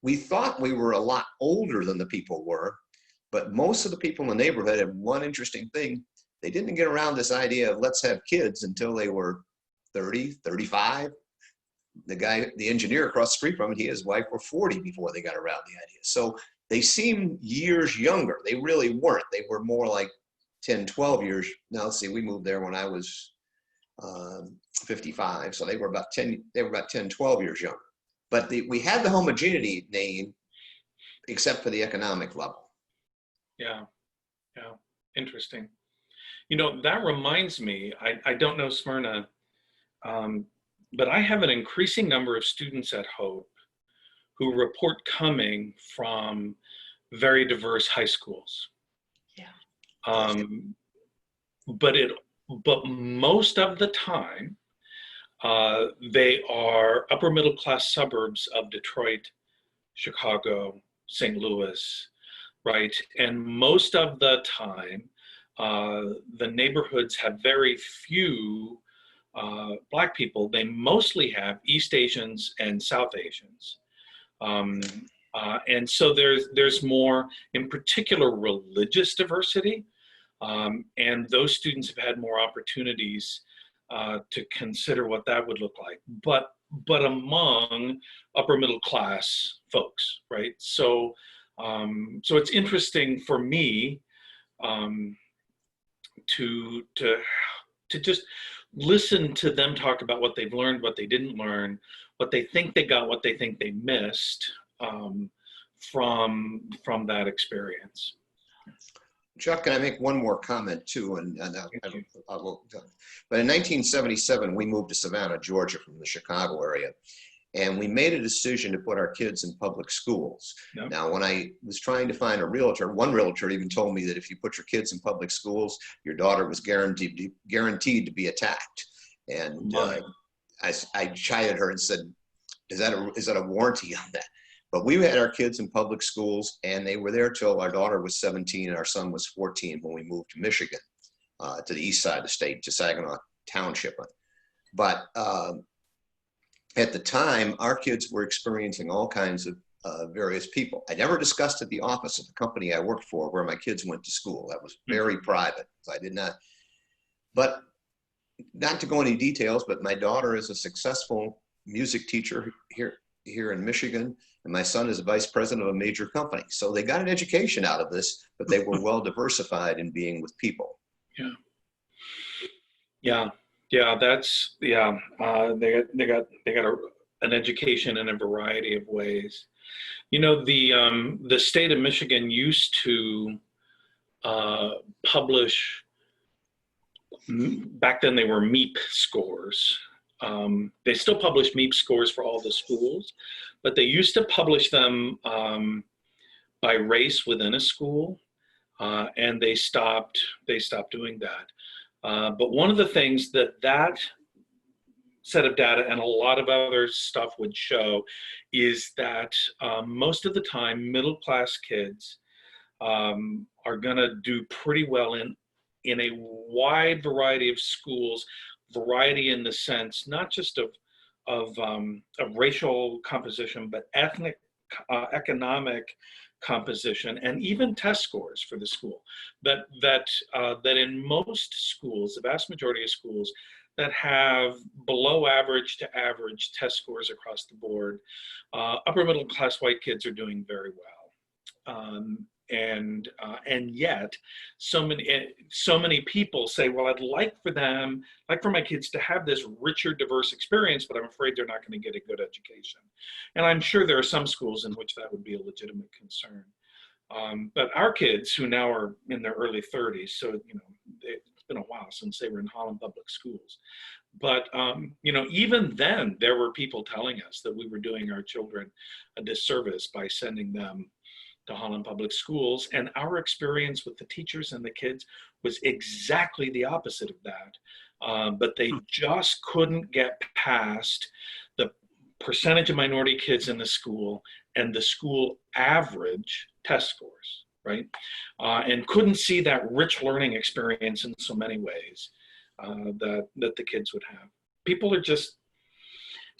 We thought we were a lot older than the people were, but most of the people in the neighborhood had one interesting thing. They didn't get around this idea of let's have kids until they were 30, 35. The engineer across the street from it, he and his wife were 40 before they got around the idea. So they seemed years younger. They really weren't. They were more like 10, 12 years. Now, let's see, we moved there when I was 55. So they were about 10, 12 years younger. But we had the homogeneity name, except for the economic level. Yeah, yeah, interesting. That reminds me, I don't know Smyrna, but I have an increasing number of students at Hope who report coming from very diverse high schools. Yeah. But most of the time, they are upper middle class suburbs of Detroit, Chicago, St. Louis, right? And most of the time, the neighborhoods have very few Black people. They mostly have East Asians and South Asians. And so there's more, in particular, religious diversity. And those students have had more opportunities to consider what that would look like, but among upper middle class folks, right? So So it's interesting for me to just listen to them talk about what they've learned, what they didn't learn, what they think they got, what they think they missed from that experience. Chuck, can I make one more comment too? I will. But in 1977, we moved to Savannah, Georgia from the Chicago area. And we made a decision to put our kids in public schools. Yep. Now, when I was trying to find a realtor, one realtor even told me that if you put your kids in public schools, your daughter was guaranteed to be attacked. And I chided her and said, is that a warranty on that? But we had our kids in public schools, and they were there till our daughter was 17 and our son was 14 when we moved to Michigan, to the east side of the state, to Saginaw Township. But at the time, our kids were experiencing all kinds of various people. I never discussed at the office of the company I worked for where my kids went to school. That was very private. So I did not, but not to go into details, but my daughter is a successful music teacher here in Michigan, and my son is a vice president of a major company. So they got an education out of this, but they were well diversified in being with people. Yeah. Yeah. Yeah, that's, yeah, they got an education in a variety of ways. You know, the state of Michigan used to publish, back then they were MEP scores. They still publish MEP scores for all the schools, but they used to publish them by race within a school, and they stopped doing that. But one of the things that set of data and a lot of other stuff would show is that most of the time middle-class kids are going to do pretty well in a wide variety of schools, variety in the sense not just of racial composition, but ethnic, economic composition, and even test scores for the school. That in most schools, the vast majority of schools that have below average to average test scores across the board, upper middle class white kids are doing very well. And yet so many people say, well, I'd like for my kids to have this richer, diverse experience, but I'm afraid they're not going to get a good education. And I'm sure there are some schools in which that would be a legitimate concern. But our kids, who now are in their early 30s, so you know, it's been a while since they were in Holland Public Schools. But you know, even then, there were people telling us that we were doing our children a disservice by sending them to Holland Public Schools, and our experience with the teachers and the kids was exactly the opposite of that. But they just couldn't get past the percentage of minority kids in the school and the school average test scores, right? And couldn't see that rich learning experience in so many ways that the kids would have.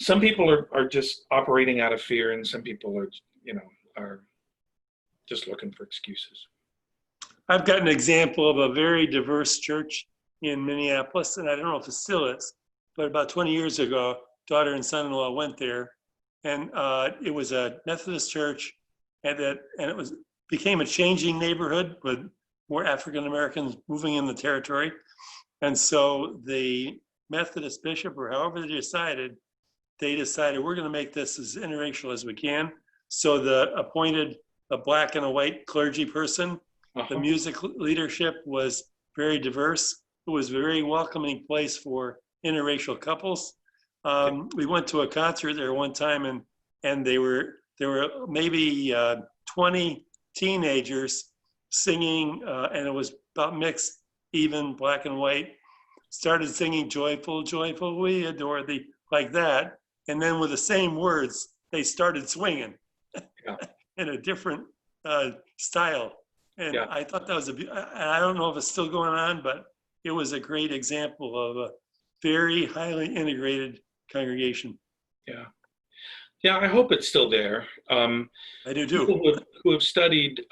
Some people are just operating out of fear, and some people are just looking for excuses. I've got an example of a very diverse church in Minneapolis, and I don't know if it still is, but about 20 years ago, daughter and son-in-law went there, and it was a Methodist church, and it became a changing neighborhood with more African Americans moving in the territory. And so the Methodist bishop, or however they decided we're going to make this as interracial as we can. So the appointed a black and a white clergy person. The music leadership was very diverse. It was a very welcoming place for interracial couples. We went to a concert there one time, and there were maybe 20 teenagers singing, and it was about mixed, even black and white. Started singing "Joyful, Joyful, We Adore Thee," like that, and then with the same words, they started swinging. Yeah. In a different style. And yeah. I thought that was I don't know if it's still going on, but it was a great example of a very highly integrated congregation. Yeah. Yeah, I hope it's still there. I do too. People who have studied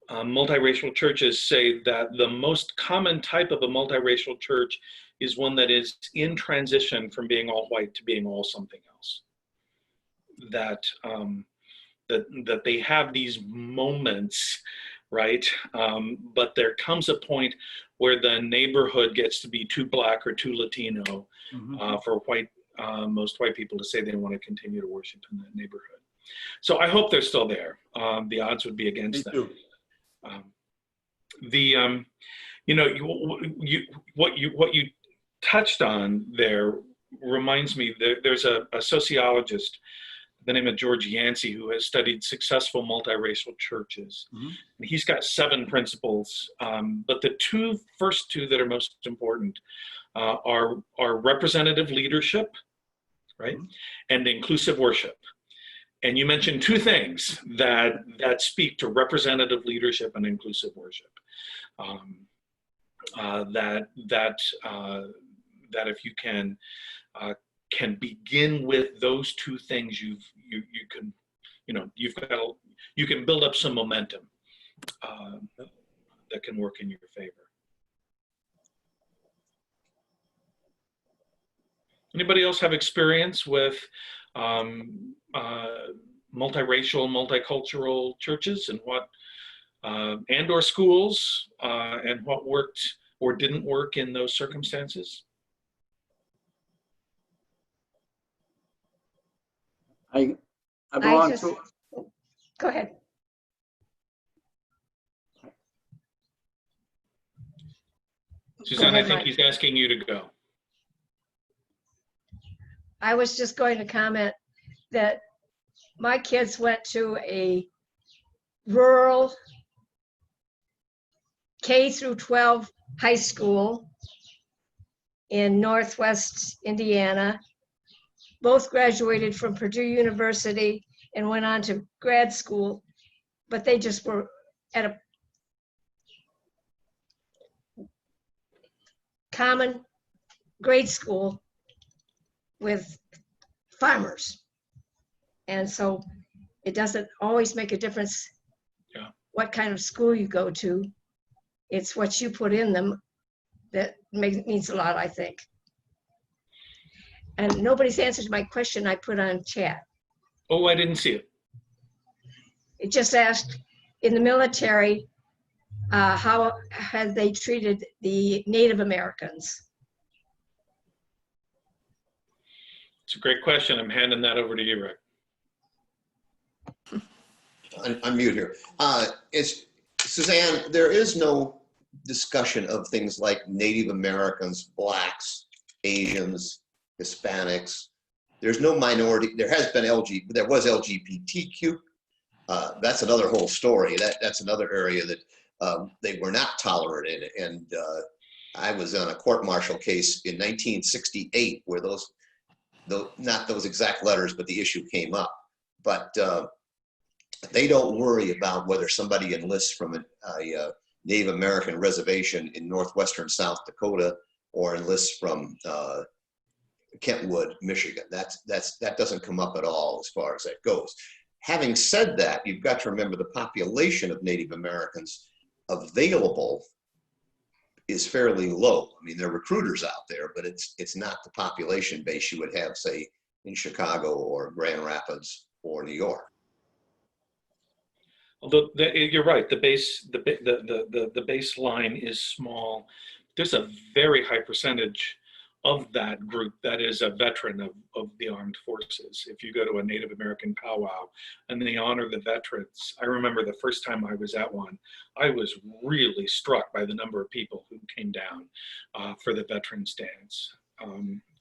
multiracial churches say that the most common type of a multiracial church is one that is in transition from being all white to being all something else. that they have these moments, right? But there comes a point where the neighborhood gets to be too black or too Latino for most white people to say they want to continue to worship in that neighborhood. So I hope they're still there. The odds would be against them. What you touched on there reminds me that there's a sociologist, the name of George Yancey, who has studied successful multiracial churches. And he's got 7 principles, but the first two that are most important are representative leadership, right, and inclusive worship. And you mentioned 2 things that speak to representative leadership and inclusive worship. That if you can begin with those 2 things, you can build up some momentum that can work in your favor. Anybody else have experience with multiracial, multicultural churches and what and/or schools and what worked or didn't work in those circumstances? I belong just- to. Go ahead. Suzanne, I think Mike. he's asking you to go. I was just going to comment that my kids went to a rural K through 12 high school in Northwest Indiana. Both graduated from Purdue University and went on to grad school, but they just were at a common grade school with farmers. And so it doesn't always make a difference what kind of school you go to. It's what you put in them that means a lot, I think. And nobody's answered my question I put on chat. Oh, I didn't see it. It just asked, in the military, how have they treated the Native Americans? It's a great question. I'm handing that over to you, Rick. I'm mute here. Suzanne, there is no discussion of things like Native Americans, Blacks, Asians, Hispanics. There's no minority. There has been there was LGBTQ. That's another whole story. That's another area that they were not tolerant in. And I was on a court-martial case in 1968 where not those exact letters, but the issue came up. But they don't worry about whether somebody enlists from a Native American reservation in northwestern South Dakota or enlists from Kentwood, Michigan. That doesn't come up at all as far as that goes. Having said that, you've got to remember the population of Native Americans available is fairly low. I mean, there are recruiters out there, but it's not the population base you would have, say, in Chicago or Grand Rapids or New York. Although you're right, the baseline is small. There's a very high percentage of that group that is a veteran of the armed forces. If you go to a Native American powwow and they honor the veterans, I remember the first time I was at one, I was really struck by the number of people who came down for the Veterans Dance.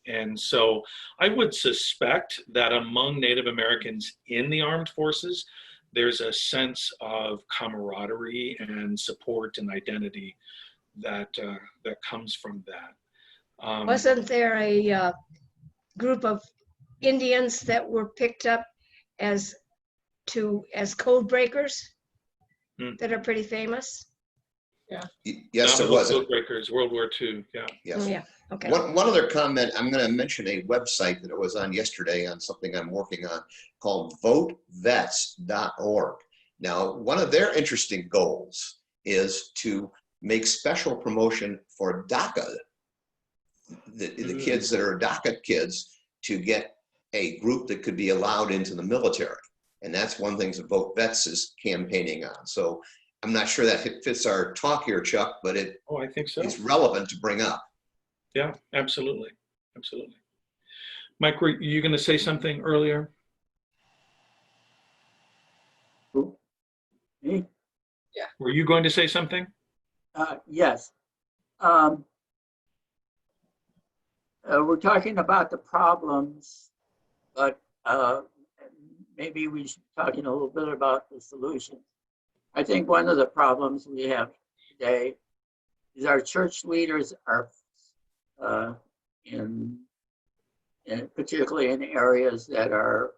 And so I would suspect that among Native Americans in the armed forces, there's a sense of camaraderie and support and identity that comes from that. Wasn't there a group of Indians that were picked up as code breakers that are pretty famous? Yeah. Yes, there was. Code breakers, World War II. Yeah. Yes. Yeah. Okay. One other comment, I'm going to mention a website that I was on yesterday on something I'm working on called votevets.org. Now, one of their interesting goals is to make special promotion for DACA, the kids that are DACA kids, to get a group that could be allowed into the military. And that's one thing that Vote Vets is campaigning on. So I'm not sure that fits our talk here, Chuck, but I think so. it's relevant to bring up. Yeah, absolutely. Absolutely. Mike, were you going to say something earlier? Who? Me? Were you going to say something? Yes. We're talking about the problems, but maybe we should be talking a little bit about the solutions. I think one of the problems we have today is our church leaders are particularly in areas that are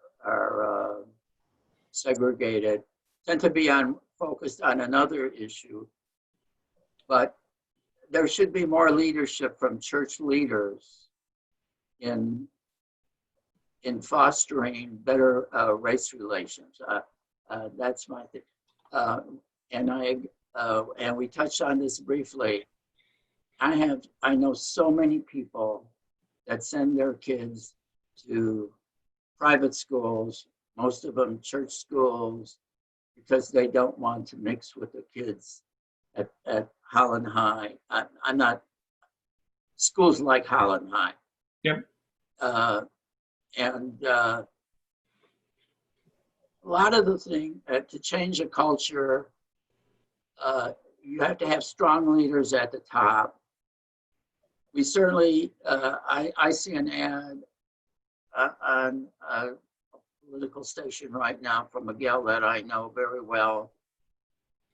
segregated, tend to be focused on another issue. But there should be more leadership from church leaders in fostering better race relations. That's my thing. And we touched on this briefly. I know so many people that send their kids to private schools, most of them church schools, because they don't want to mix with the kids at Holland High. I'm not, schools like Holland High. Yep. And a lot of the thing, to change a culture, you have to have strong leaders at the top. We certainly, I see an ad on a political station right now from a gal that I know very well.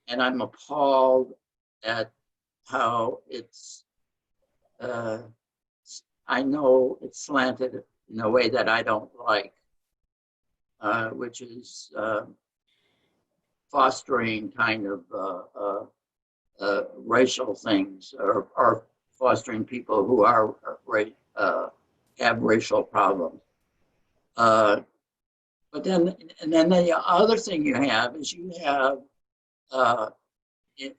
And I'm appalled at how it's, I know it's slanted in a way that I don't like, which is fostering kind of racial things or fostering people who are have racial problems. But then the other thing you have is you have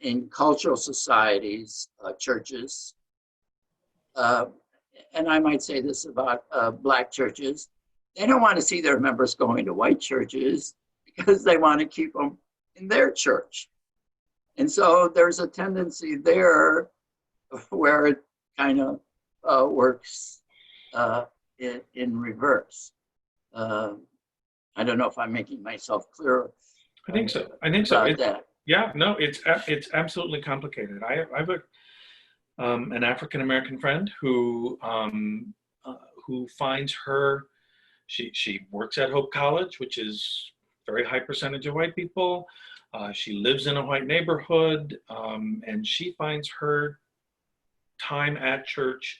in cultural societies, churches, and I might say this about Black churches, they don't want to see their members going to white churches because they want to keep them in their church. And so there's a tendency there where it kind of works in reverse. I don't know if I'm making myself clear. I think so. I think so. That. Yeah, no, it's absolutely complicated. I have an African American friend who finds her. She works at Hope College, which is a very high percentage of white people. She lives in a white neighborhood, and she finds her time at church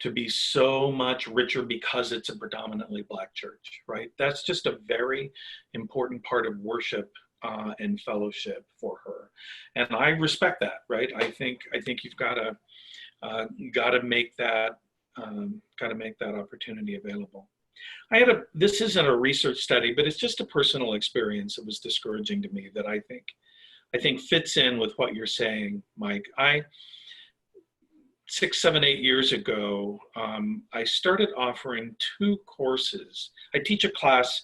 to be so much richer because it's a predominantly Black church, right? That's just a very important part of worship and fellowship for her, and I respect that, right? I think you've got to make that opportunity available. This isn't a research study, but it's just a personal experience that was discouraging to me that I think fits in with what you're saying, Mike. 6, 7, 8 years ago, I started offering 2 courses. I teach a class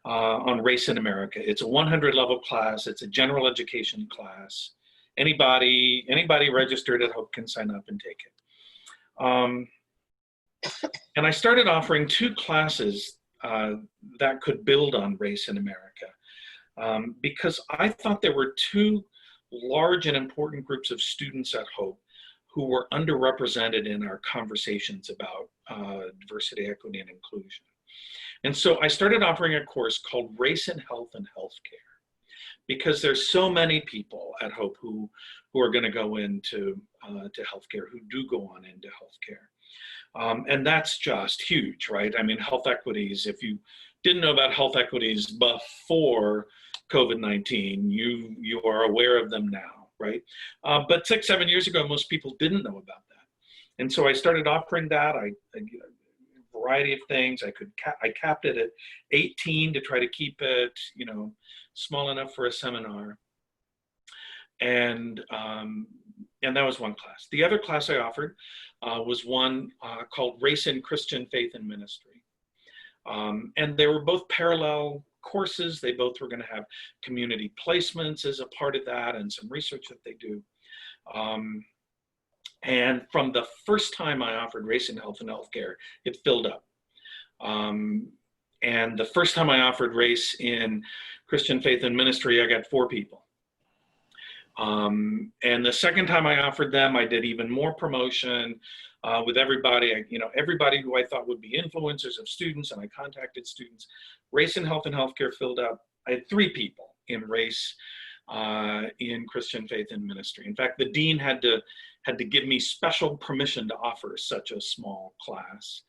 on race in America. It's a 100 level class. It's a general education class. Anybody registered at Hope can sign up and take it. And I started offering 2 classes that could build on race in America because I thought there were 2 large and important groups of students at Hope who were underrepresented in our conversations about diversity, equity, and inclusion. And so I started offering a course called Race in Health and Healthcare, because there's so many people at Hope who are going to go into to healthcare, who do go on into healthcare. And that's just huge, right? I mean, health equities, if you didn't know about health equities before COVID-19, you are aware of them now, right? But 6, 7 years ago, most people didn't know about that. And so I started offering that. I variety of things. I capped it at 18 to try to keep it, small enough for a seminar. And that was one class. The other class I offered was one called Race in Christian Faith and Ministry. And they were both parallel courses. They both were going to have community placements as a part of that and some research that they do. And from the first time I offered race in health and healthcare, it filled up. And the first time I offered race in Christian faith and ministry, I got 4 people. And the second time I offered them, I did even more promotion with everybody, everybody who I thought would be influencers of students, and I contacted students. Race in health and healthcare filled up. I had 3 people in race in Christian faith and ministry. In fact, the dean had to give me special permission to offer such a small class.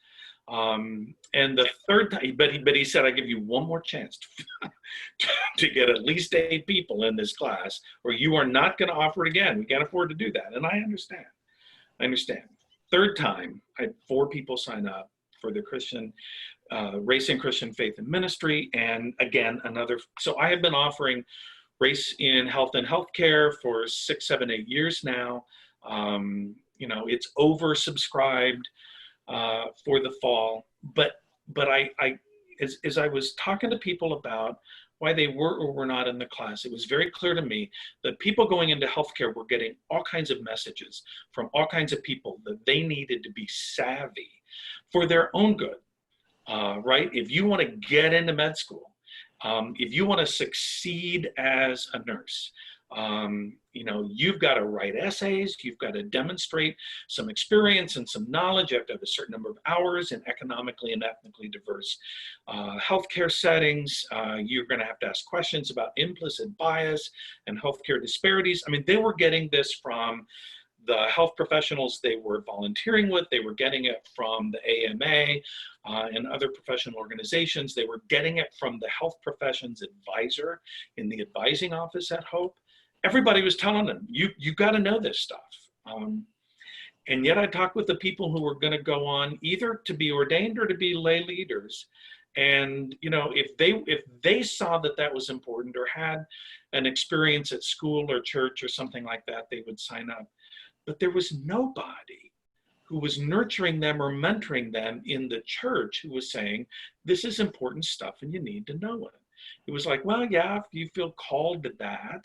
And the third time, but he said, I give you one more chance to get at least 8 people in this class, or you are not going to offer it again. We can't afford to do that. And I understand. Third time, I had 4 people sign up for the Christian race in Christian faith and ministry. And again, so I have been offering race in health and healthcare for 6, 7, 8 years now. It's oversubscribed for the fall, but as I was talking to people about why they were or were not in the class, it was very clear to me that people going into healthcare were getting all kinds of messages from all kinds of people that they needed to be savvy for their own good, right? If you want to get into med school, if you want to succeed as a nurse, you've got to write essays, you've got to demonstrate some experience and some knowledge, you have to have a certain number of hours in economically and ethnically diverse healthcare settings. You're going to have to ask questions about implicit bias and healthcare disparities. I mean, they were getting this from the health professionals they were volunteering with. They were getting it from the AMA and other professional organizations. They were getting it from the health professions advisor in the advising office at Hope. Everybody was telling them, you got to know this stuff. And yet I talked with the people who were going to go on either to be ordained or to be lay leaders. And, if they saw that was important or had an experience at school or church or something like that, they would sign up. But there was nobody who was nurturing them or mentoring them in the church who was saying, this is important stuff and you need to know it. It was like, well, yeah, if you feel called to that,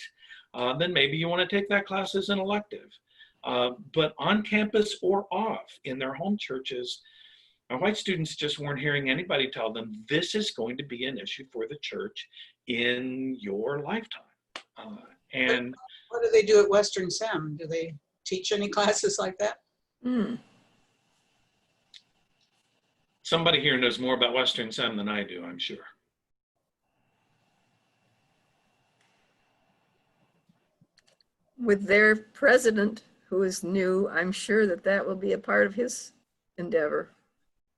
then maybe you want to take that class as an elective. But on campus or off in their home churches, our white students just weren't hearing anybody tell them, this is going to be an issue for the church in your lifetime. And what do they do at Western Sem? Do they teach any classes like that? Somebody here knows more about Western Sem than I do, I'm sure. With their president, who is new, I'm sure that will be a part of his endeavor.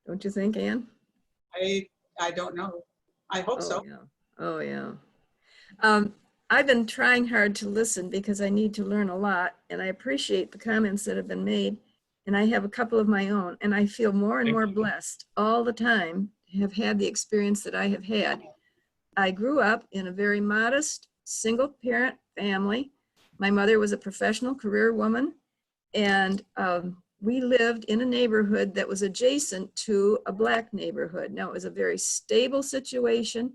Don't you think, Ann? I don't know. I hope so. Yeah. Oh, yeah. I've been trying hard to listen because I need to learn a lot, and I appreciate the comments that have been made, and I have a couple of my own, and I feel more and more blessed all the time to have had the experience that I have had. I grew up in a very modest, single-parent family. My mother was a professional career woman, and we lived in a neighborhood that was adjacent to a Black neighborhood. Now, it was a very stable situation.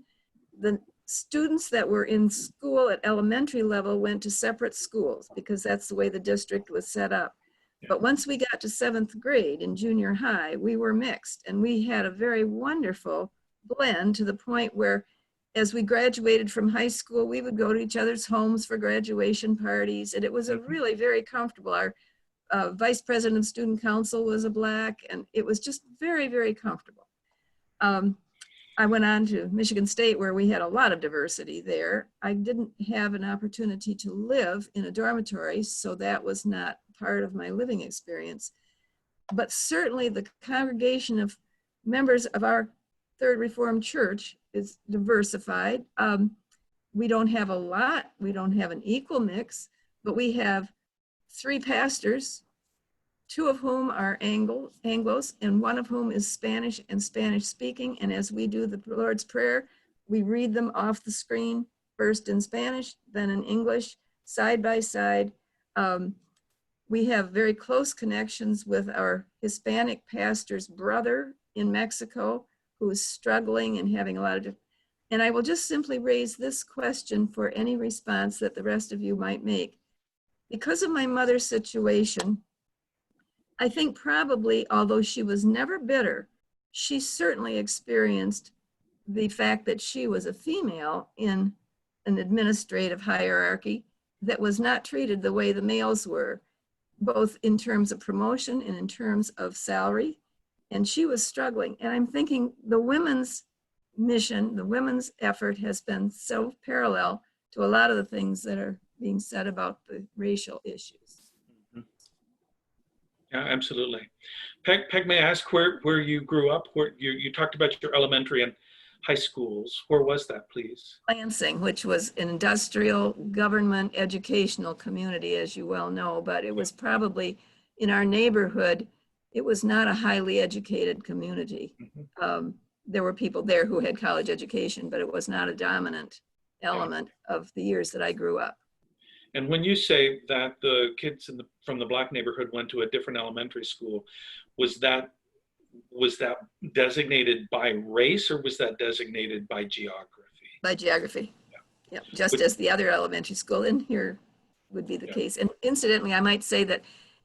The students that were in school at elementary level went to separate schools because that's the way the district was set up. But once we got to 7th grade in junior high, we were mixed, and we had a very wonderful blend to the point where as we graduated from high school, we would go to each other's homes for graduation parties, and it was a really very comfortable. Our vice president of student council was a Black, and it was just very, very comfortable. I went on to Michigan State, where we had a lot of diversity there. I didn't have an opportunity to live in a dormitory, so that was not part of my living experience. But certainly the congregation of members of our Third Reformed Church is diversified. We don't have a lot, we don't have an equal mix, but we have 3 pastors, 2 of whom are Anglos, and 1 of whom is Spanish and Spanish speaking. And as we do the Lord's Prayer, we read them off the screen, first in Spanish, then in English, side by side. We have very close connections with our Hispanic pastor's brother in Mexico, who is struggling and having a lot of, And I will just simply raise this question for any response that the rest of you might make. Because of my mother's situation, I think probably, although she was never bitter, she certainly experienced the fact that she was a female in an administrative hierarchy that was not treated the way the males were, both in terms of promotion and in terms of salary. And she was struggling. And I'm thinking the women's mission, the women's effort has been so parallel to a lot of the things that are being said about the racial issues. Yeah, absolutely. Peg, may I ask where you grew up? Where you talked about your elementary and high schools. Where was that, please? Lansing, which was an industrial government educational community, as you well know, but it was probably in our neighborhood, it was not a highly educated community. There were people there who had college education, but it was not a dominant element of the years that I grew up. And when you say that the kids from the Black neighborhood went to a different elementary school, was that designated by race, or was that designated by geography? By geography. Yeah, just as the other elementary school in here would be the case. And incidentally, I might say that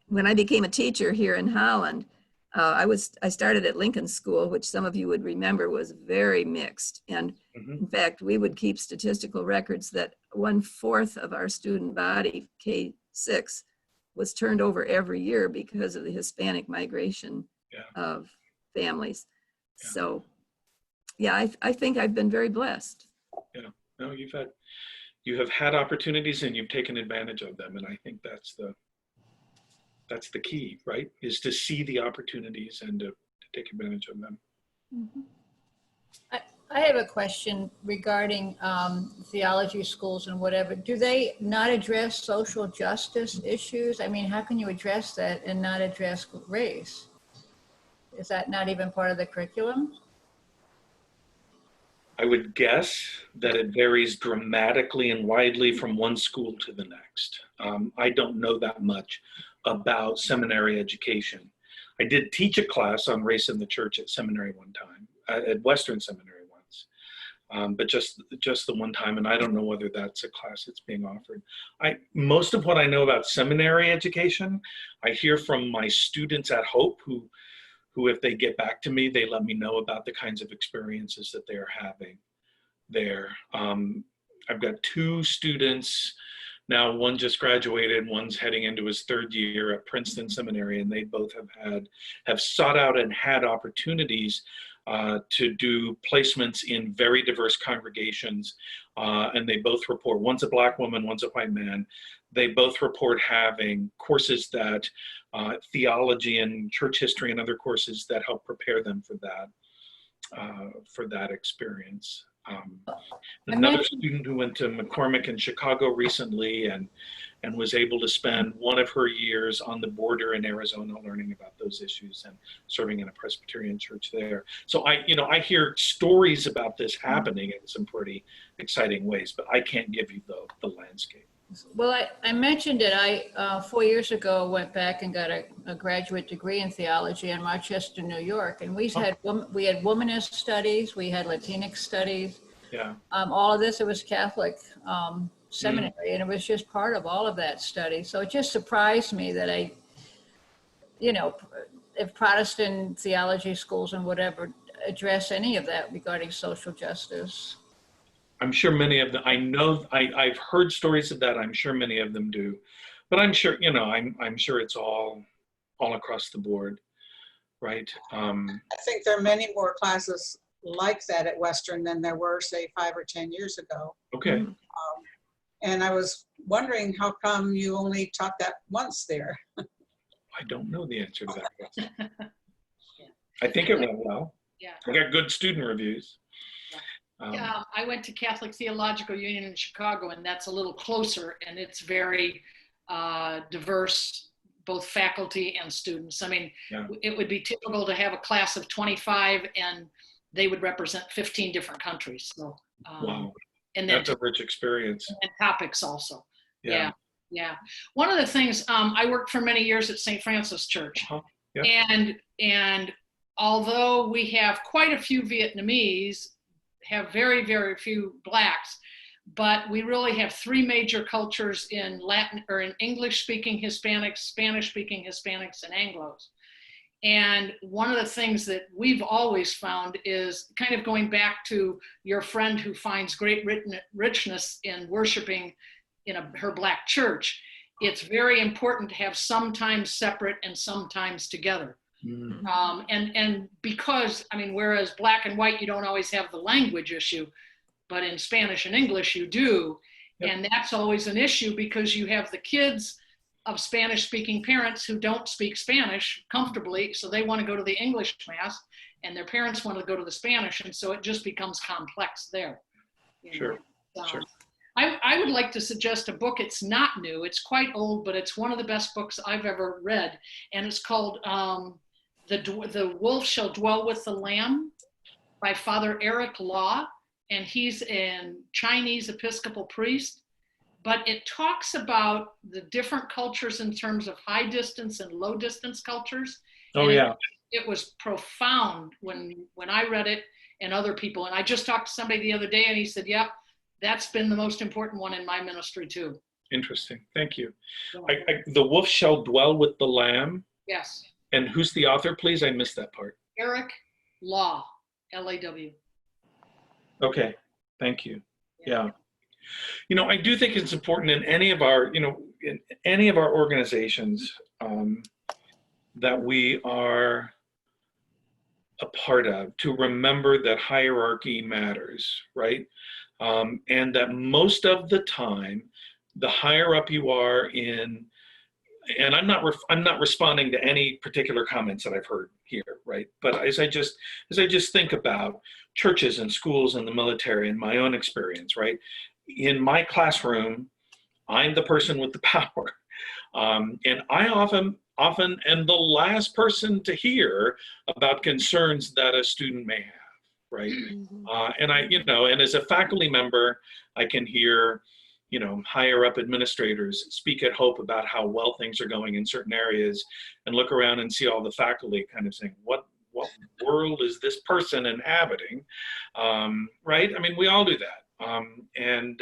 when I became a teacher here in Holland, I started at Lincoln School, which some of you would remember was very mixed. And in fact, we would keep statistical records that 1/4 of our student body, K-6, was turned over every year because of the Hispanic migration of families. So yeah, I think I've been very blessed. Yeah, no, you have had opportunities and you've taken advantage of them. And I think that's the key, right? Is to see the opportunities and to take advantage of them. I have a question regarding theology schools and whatever. Do they not address social justice issues? I mean, how can you address that and not address race? Is that not even part of the curriculum? I would guess that it varies dramatically and widely from one school to the next. I don't know that much about seminary education. I did teach a class on race in the church at seminary one time, at Western Seminary once, but just the one time, and I don't know whether that's a class that's being offered. Most of what I know about seminary education, I hear from my students at Hope who if they get back to me, they let me know about the kinds of experiences that they're having there. I've got 2 students now, one just graduated, one's heading into his 3rd year at Princeton Seminary, and they both have sought out and had opportunities to do placements in very diverse congregations. And they both report, one's a Black woman, one's a white man. They both report having courses that, theology and church history and other courses that help prepare them for that experience. Another student who went to McCormick in Chicago recently and was able to spend one of her years on the border in Arizona learning about those issues and serving in a Presbyterian church there. So I hear stories about this happening in some pretty exciting ways, but I can't give you the landscape. Well, I mentioned it. I 4 years ago went back and got a graduate degree in theology in Rochester, New York, and we had womanist studies, we had Latinx studies. Yeah. All of this, it was Catholic seminary, and it was just part of all of that study. So it just surprised me that if Protestant theology schools and whatever address any of that regarding social justice. I'm sure many of them, I've heard stories of that. I'm sure many of them do, but I'm sure, I'm sure it's all across the board, right? I think there are many more classes like that at Western than there were, say, 5 or 10 years ago. Okay. And I was wondering how come you only taught that once there? I don't know the answer to that question. I think it went well. Yeah. I got good student reviews. I went to Catholic Theological Union in Chicago, and that's a little closer, and it's very diverse, both faculty and students. I mean, it would be typical to have a class of 25, and they would represent 15 different countries. So, wow, and then, that's a rich experience. And topics also. Yeah. Yeah. One of the things, I worked for many years at St. Francis Church, and although we have quite a few Vietnamese, have very, very few blacks, but we really have three major cultures in Latin or in English speaking Hispanics, Spanish speaking Hispanics, and Anglos. And one of the things that we've always found is kind of going back to your friend who finds great richness in worshiping in her black church. It's very important to have sometimes separate and sometimes together. And because, I mean, whereas black and white, you don't always have the language issue, but in Spanish and English you do. Yep. And that's always an issue because you have the kids of Spanish speaking parents who don't speak Spanish comfortably. So they want to go to the English mass and their parents want to go to the Spanish. And so it just becomes complex there. Sure. Sure. I would like to suggest a book. It's not new. It's quite old, but it's one of the best books I've ever read. And it's called The Wolf Shall Dwell with the Lamb by Father Eric Law. And he's a Chinese Episcopal priest. But it talks about the different cultures in terms of high distance and low distance cultures. Oh, and yeah. It was profound when I read it and other people. And I just talked to somebody the other day and he said, yep, that's been the most important one in my ministry too. Interesting. Thank you. The Wolf Shall Dwell with the Lamb. Yes. And who's the author, please? I missed that part. Eric Law, L-A-W. Okay. Thank you. Yeah. You know, I do think it's important in any of our, in any of our organizations that we are a part of to remember that hierarchy matters, right? And that most of the time, the higher up you are in, and I'm not responding to any particular comments that I've heard here, right? But as I just think about churches and schools and the military and my own experience, right? In my classroom, I'm the person with the power. And I often am the last person to hear about concerns that a student may have, right? And and as a faculty member, I can hear, higher up administrators speak at Hope about how well things are going in certain areas and look around and see all the faculty kind of saying, what world is this person inhabiting, right? I mean, we all do that. And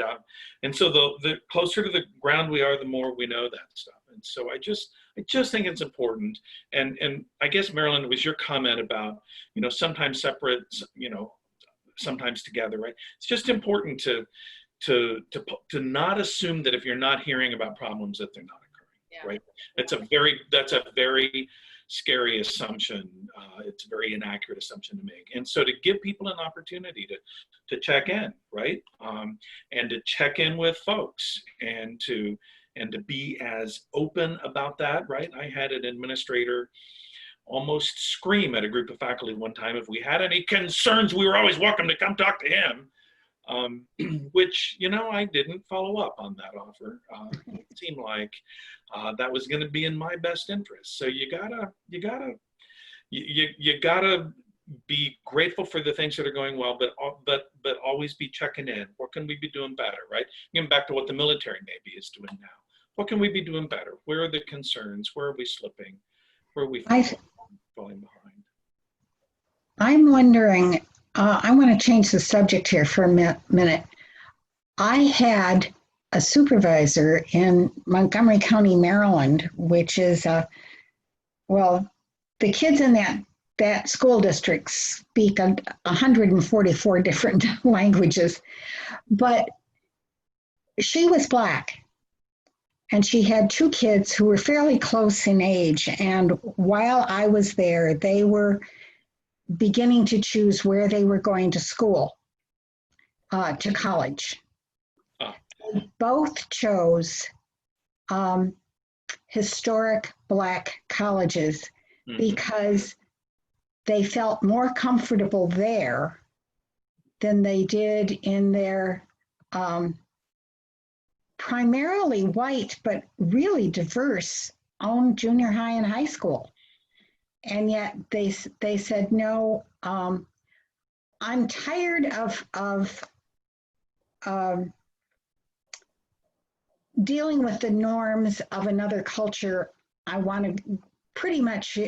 so the closer to the ground we are, the more we know that stuff. And so I just think it's important. And I guess, Marilyn, it was your comment about, sometimes separate, sometimes together, right? It's just important to not assume that if you're not hearing about problems that they're not occurring, right? That's a very scary assumption. It's a very inaccurate assumption to make. And so to give people an opportunity to check in, right? And to check in with folks and to be as open about that, right? I had an administrator almost scream at a group of faculty one time, if we had any concerns, we were always welcome to come talk to him. Which, I didn't follow up on that offer. It seemed like that was going to be in my best interest. So you gotta be grateful for the things that are going well, but always be checking in. What can we be doing better, right? Getting back to what the military maybe is doing now. What can we be doing better? Where are the concerns? Where are we slipping? Where are we falling behind? I'm wondering, I want to change the subject here for a minute. I had a supervisor in Montgomery County, Maryland, which is, the kids in that school district speak 144 different languages, but she was Black. And she had two kids who were fairly close in age. And while I was there, they were beginning to choose where they were going to school, to college. They both chose historic Black colleges because they felt more comfortable there than they did in their primarily white, but really diverse own junior high and high school. And yet they said, no, I'm tired of dealing with the norms of another culture. I want to pretty much,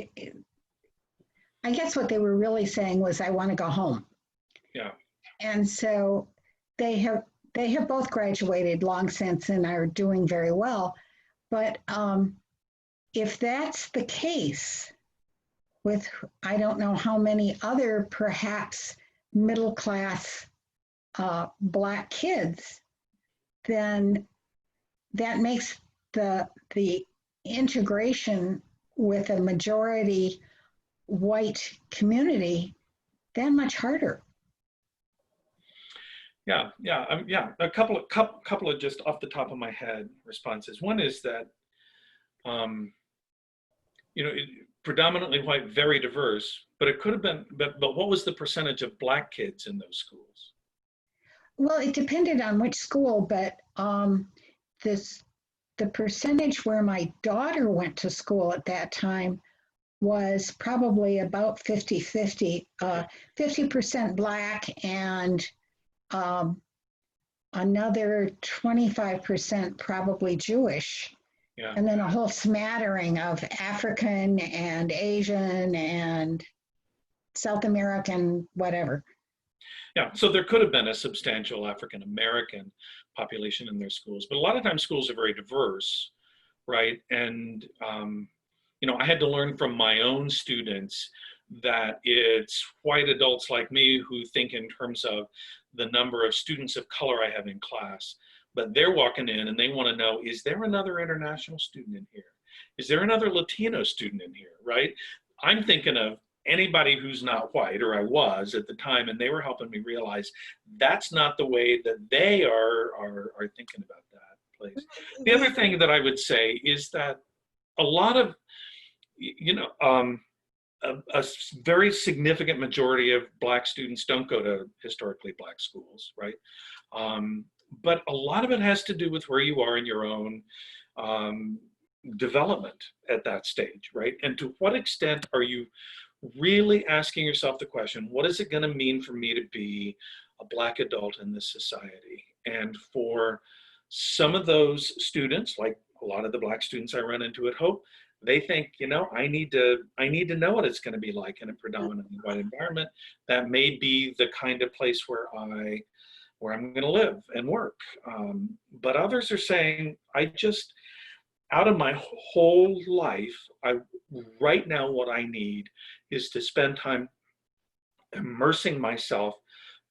I guess what they were really saying was, I want to go home. Yeah. And so they have both graduated long since and are doing very well. But if that's the case with, I don't know how many other perhaps middle class Black kids, then that makes the integration with a majority white community that much harder. Yeah. A couple of just off the top of my head responses. One is that, predominantly white, very diverse, but it could have been. But what was the percentage of Black kids in those schools? Well, it depended on which school, but the percentage where my daughter went to school at that time was probably about 50-50, 50% Black and another 25% probably Jewish. Yeah. And then a whole smattering of African and Asian and South American, whatever. Yeah, so there could have been a substantial African American population in their schools, but a lot of times schools are very diverse, right? And I had to learn from my own students that it's white adults like me who think in terms of the number of students of color I have in class, but they're walking in and they want to know, is there another international student in here? Is there another Latino student in here, right? I'm thinking of anybody who's not white, or I was at the time, and they were helping me realize that's not the way that they are thinking about that place. The other thing that I would say is that a lot of, a very significant majority of Black students don't go to historically Black schools, right? But a lot of it has to do with where you are in your own development at that stage, right? And to what extent are you really asking yourself the question, what is it going to mean for me to be a Black adult in this society? And for some of those students, like a lot of the Black students I run into at Hope, they think, I need to know what it's going to be like in a predominantly white environment. That may be the kind of place where I'm going to live and work. But others are saying, out of my whole life, right now what I need is to spend time immersing myself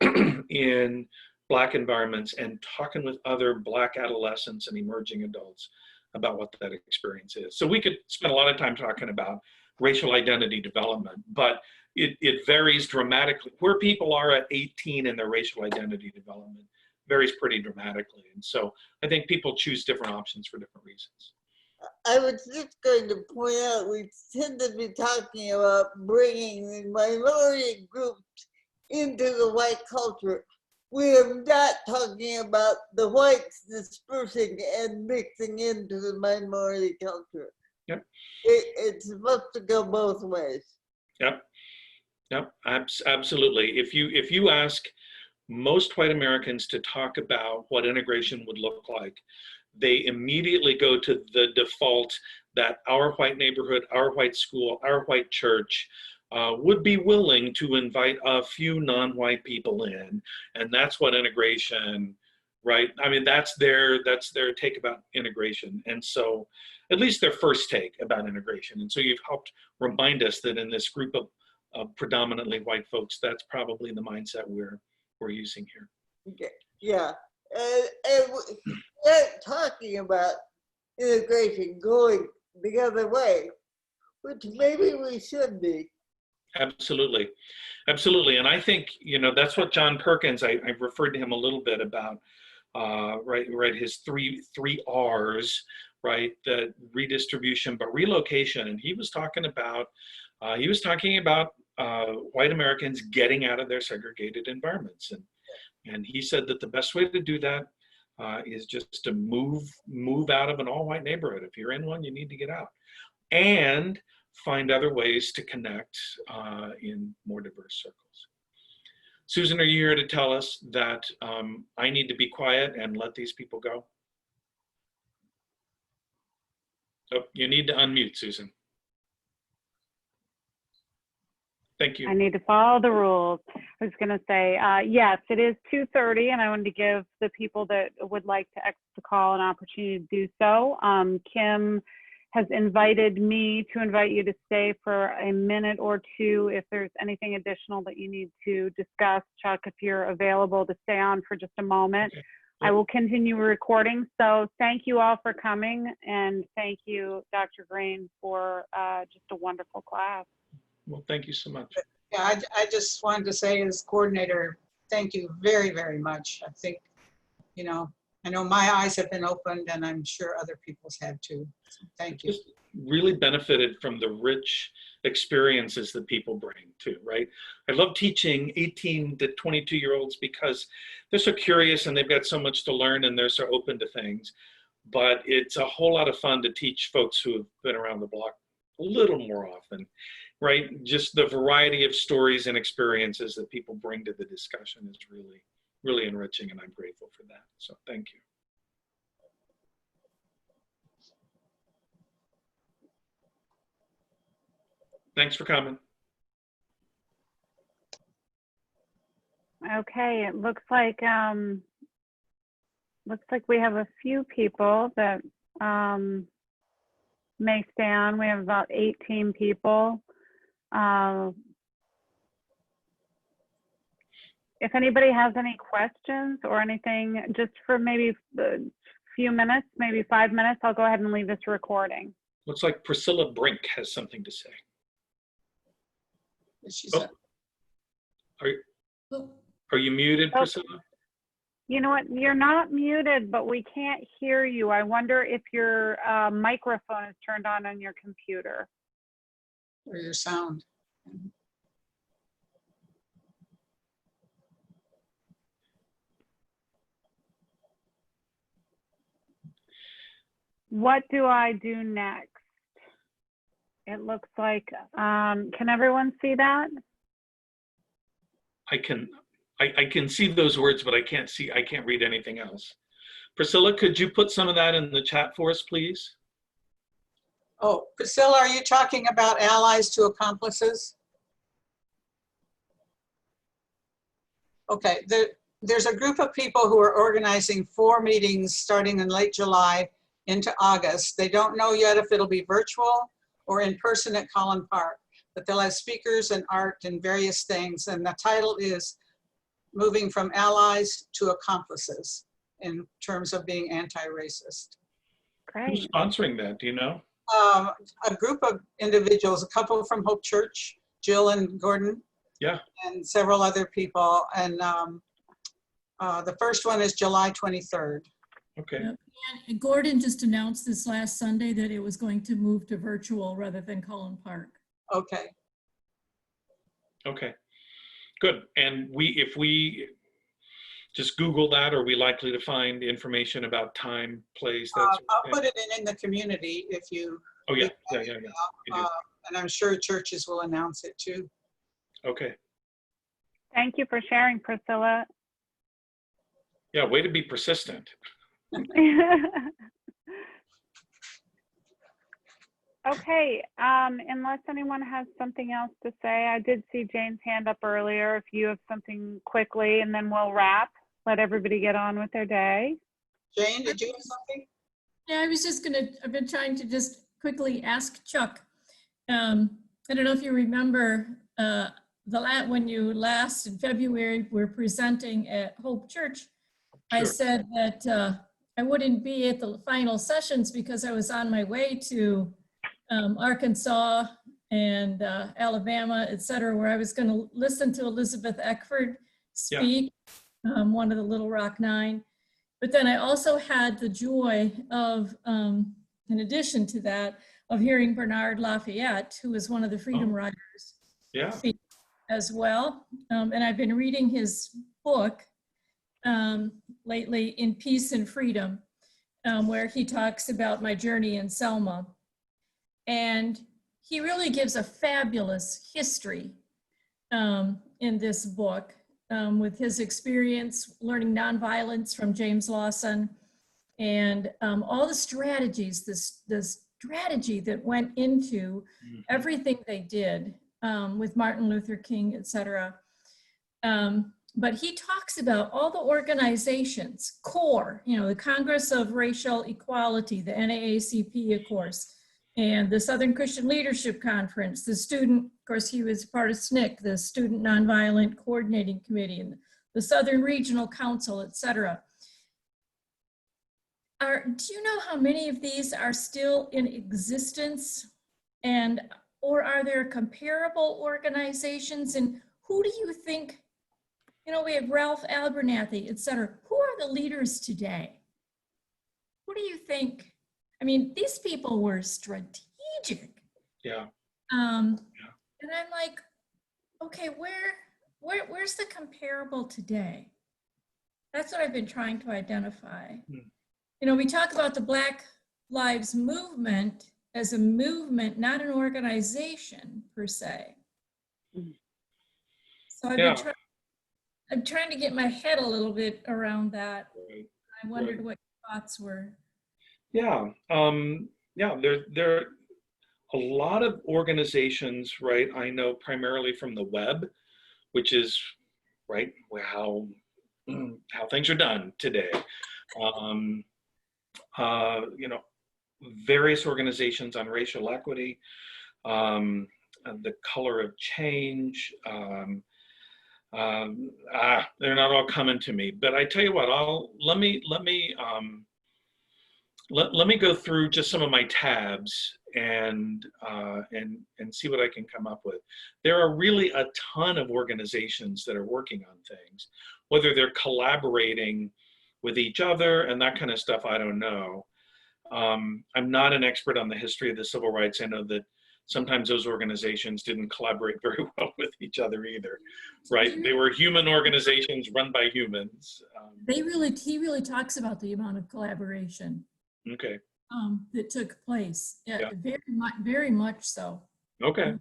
in Black environments and talking with other Black adolescents and emerging adults about what that experience is. So we could spend a lot of time talking about racial identity development, but it varies dramatically. Where people are at 18 in their racial identity development varies pretty dramatically. And so I think people choose different options for different reasons. I was just going to point out, we tend to be talking about bringing the minority groups into the white culture. We are not talking about the whites dispersing and mixing into the minority culture. Yep. It's supposed to go both ways. Yep, absolutely. If you ask most white Americans to talk about what integration would look like, they immediately go to the default that our white neighborhood, our white school, our white church would be willing to invite a few non-white people in. And that's what integration, right? I mean, that's their take about integration. And so, at least their first take about integration. And so you've helped remind us that in this group of predominantly white folks, that's probably the mindset we're using here. Okay. Yeah. And we're talking about integration going the other way, which maybe we should be. Absolutely. And I think, that's what John Perkins, I referred to him a little bit about, right, his three R's, right, the redistribution, but relocation. And he was talking about white Americans getting out of their segregated environments. And he said that the best way to do that is just to move out of an all-white neighborhood. If you're in one, you need to get out. And find other ways to connect in more diverse circles. Susan, are you here to tell us that I need to be quiet and let these people go? Oh, you need to unmute, Susan. Thank you. I need to follow the rules. I was going to say, yes, it is 2:30, and I wanted to give the people that would like to exit the call an opportunity to do so. Kim has invited me to invite you to stay for a minute or two if there's anything additional that you need to discuss. Chuck, if you're available to stay on for just a moment. Okay. I will continue recording. So thank you all for coming, and thank you, Dr. Green, for just a wonderful class. Well, thank you so much. Yeah, I just wanted to say as coordinator, thank you very, very much. I think, you know, I know my eyes have been opened and I'm sure other people's have too. So thank you. Just really benefited from the rich experiences that people bring too, right? I love teaching 18 to 22-year-olds because they're so curious and they've got so much to learn and they're so open to things. But it's a whole lot of fun to teach folks who have been around the block a little more often, right? Just the variety of stories and experiences that people bring to the discussion is really, really enriching, and I'm grateful for that. So thank you. Thanks for coming. Okay, it looks like we have a few people that may stay on. We have about 18 people. If anybody has any questions or anything, just for maybe a few minutes, maybe 5 minutes, I'll go ahead and leave this recording. Looks like Priscilla Brink has something to say. She Oh. said, Are you muted, Oh. Priscilla? You know what? You're not muted, but we can't hear you. I wonder if your microphone is turned on your computer. or your sound. What do I do next? It looks like, can everyone see that? I can see those words, but I can't read anything else. Priscilla, could you put some of that in the chat for us, please? Oh, Priscilla, are you talking about allies to accomplices? Okay, there's a group of people who are organizing 4 meetings starting in late July into August. They don't know yet if it'll be virtual or in person at Collin Park, but they'll have speakers and art and various things. And the title is Moving from Allies to Accomplices in terms of being anti-racist. Great. Who's sponsoring that? Do you know? A group of individuals, a couple from Hope Church, Jill and Gordon, Yeah. and several other people. And the first one is July 23rd. Okay. And Gordon just announced this last Sunday that it was going to move to virtual rather than Collin Park. Okay. Okay. Good. And if we just Google that, are we likely to find information about time, place? That's I'll put it in the community if you. Oh yeah, yeah. You do. And I'm sure churches will announce it too. Okay. Thank you for sharing, Priscilla. Yeah, way to be persistent. Okay, unless anyone has something else to say, I did see Jane's hand up earlier. If you have something quickly, and then we'll wrap, let everybody get on with their day. Jane, did you have something? Yeah, I've been trying to just quickly ask Chuck. I don't know if you remember when you last in February were presenting at Hope Church. Sure. I said that I wouldn't be at the final sessions because I was on my way to Arkansas and Alabama, et cetera, where I was going to listen to Elizabeth Eckford speak, one of the Little Rock Nine. But then I also had the joy of, in addition to that, of hearing Bernard Lafayette, who is one of the Freedom Riders, speak as well. And I've been reading his book lately, In Peace and Freedom, where he talks about my journey in Selma. And he really gives a fabulous history in this book with his experience learning nonviolence from James Lawson and all the strategies, the strategy that went into everything they did with Martin Luther King, etc. But he talks about all the organizations, CORE, the Congress of Racial Equality, the NAACP, of course, and the Southern Christian Leadership Conference, the student, of course, he was part of SNCC, the Student Nonviolent Coordinating Committee, and the Southern Regional Council, etc. Do you know how many of these are still in existence? Or are there comparable organizations? And who do you think, we have Ralph Abernathy, et cetera. Who are the leaders today? Who do you think? I mean, these people were strategic. Yeah. And I'm like, okay, where's the comparable today? That's what I've been trying to identify. We talk about the Black Lives Movement as a movement, not an organization per se. So I'm trying to get my head a little bit around that. I wondered what your thoughts were. Yeah, there are a lot of organizations, right? I know primarily from the web, which is, right, how things are done today. Various organizations on racial equity, the color of change. They're not all coming to me, but I tell you what, let me go through just some of my tabs and see what I can come up with. There are really a ton of organizations that are working on things, whether they're collaborating with each other and that kind of stuff, I don't know. I'm not an expert on the history of the civil rights. I know that sometimes those organizations didn't collaborate very well with each other either, right? They were human organizations run by humans. He really talks about the amount of collaboration. Okay. That took place. Yeah. Very much so. Okay.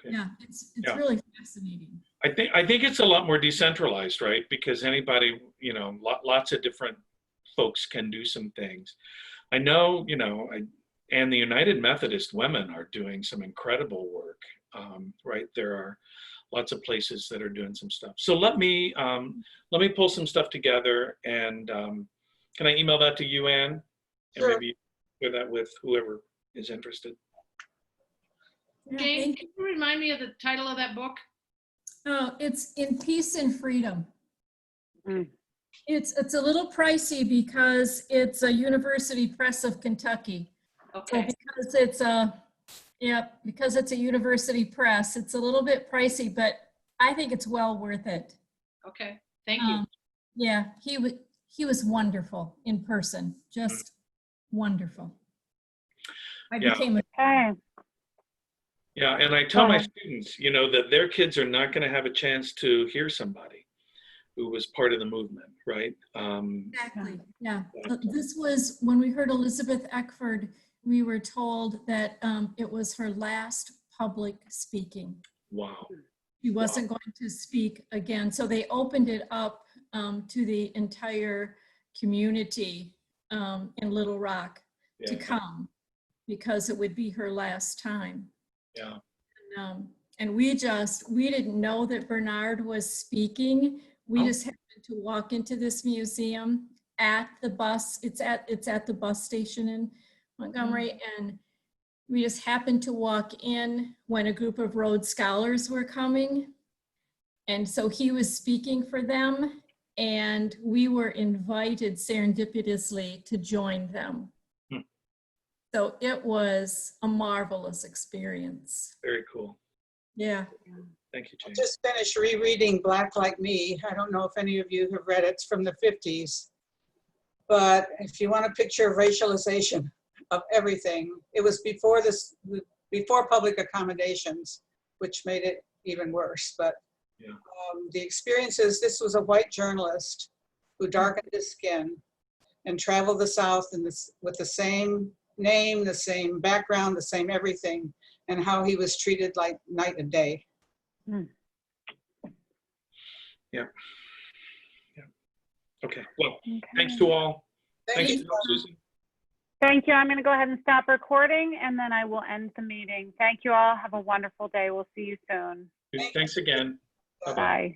Yeah, it's really fascinating. I think it's a lot more decentralized, right? Because anybody, lots of different folks can do some things. I know, and the United Methodist Women are doing some incredible work, right? There are lots of places that are doing some stuff. So let me pull some stuff together, and can I email that to you, Ann? And Sure. maybe share that with whoever is interested. Jane, can you remind me of the title of that book? Oh, it's In Peace and Freedom. It's a little pricey because it's a University Press of Kentucky. Okay. So because it's a university press, it's a little bit pricey, but I think it's well worth it. Okay, thank you. Yeah, he was wonderful in person, just wonderful. I became a Yeah, and I tell my students, that their kids are not going to have a chance to hear somebody who was part of the movement, right? Exactly, yeah. This was, when we heard Elizabeth Eckford, we were told that it was her last public speaking. Wow. She wasn't going to speak again. So they opened it up to the entire community in Little Rock to come, because it would be her last time. Yeah. And we didn't know that Bernard was speaking. We just happened to walk into this museum at the bus. It's at the bus station in Montgomery, and we just happened to walk in when a group of Rhodes Scholars were coming. And so he was speaking for them, and we were invited serendipitously to join them. So it was a marvelous experience. Very cool. Yeah. Thank you, Jane. I just finished rereading Black Like Me. I don't know if any of you have read it. It's from the 50s. But if you want a picture of racialization of everything, it was before public accommodations, which made it even worse. But the experiences, this was a white journalist who darkened his skin and traveled the South with the same name, the same background, the same everything, and how he was treated like night and day. Yeah. Okay. Well, thanks to all. Thank you. Susan. Thank you. I'm going to go ahead and stop recording and then I will end the meeting. Thank you all. Have a wonderful day. We'll see you soon. Thanks again. Bye-bye. Bye.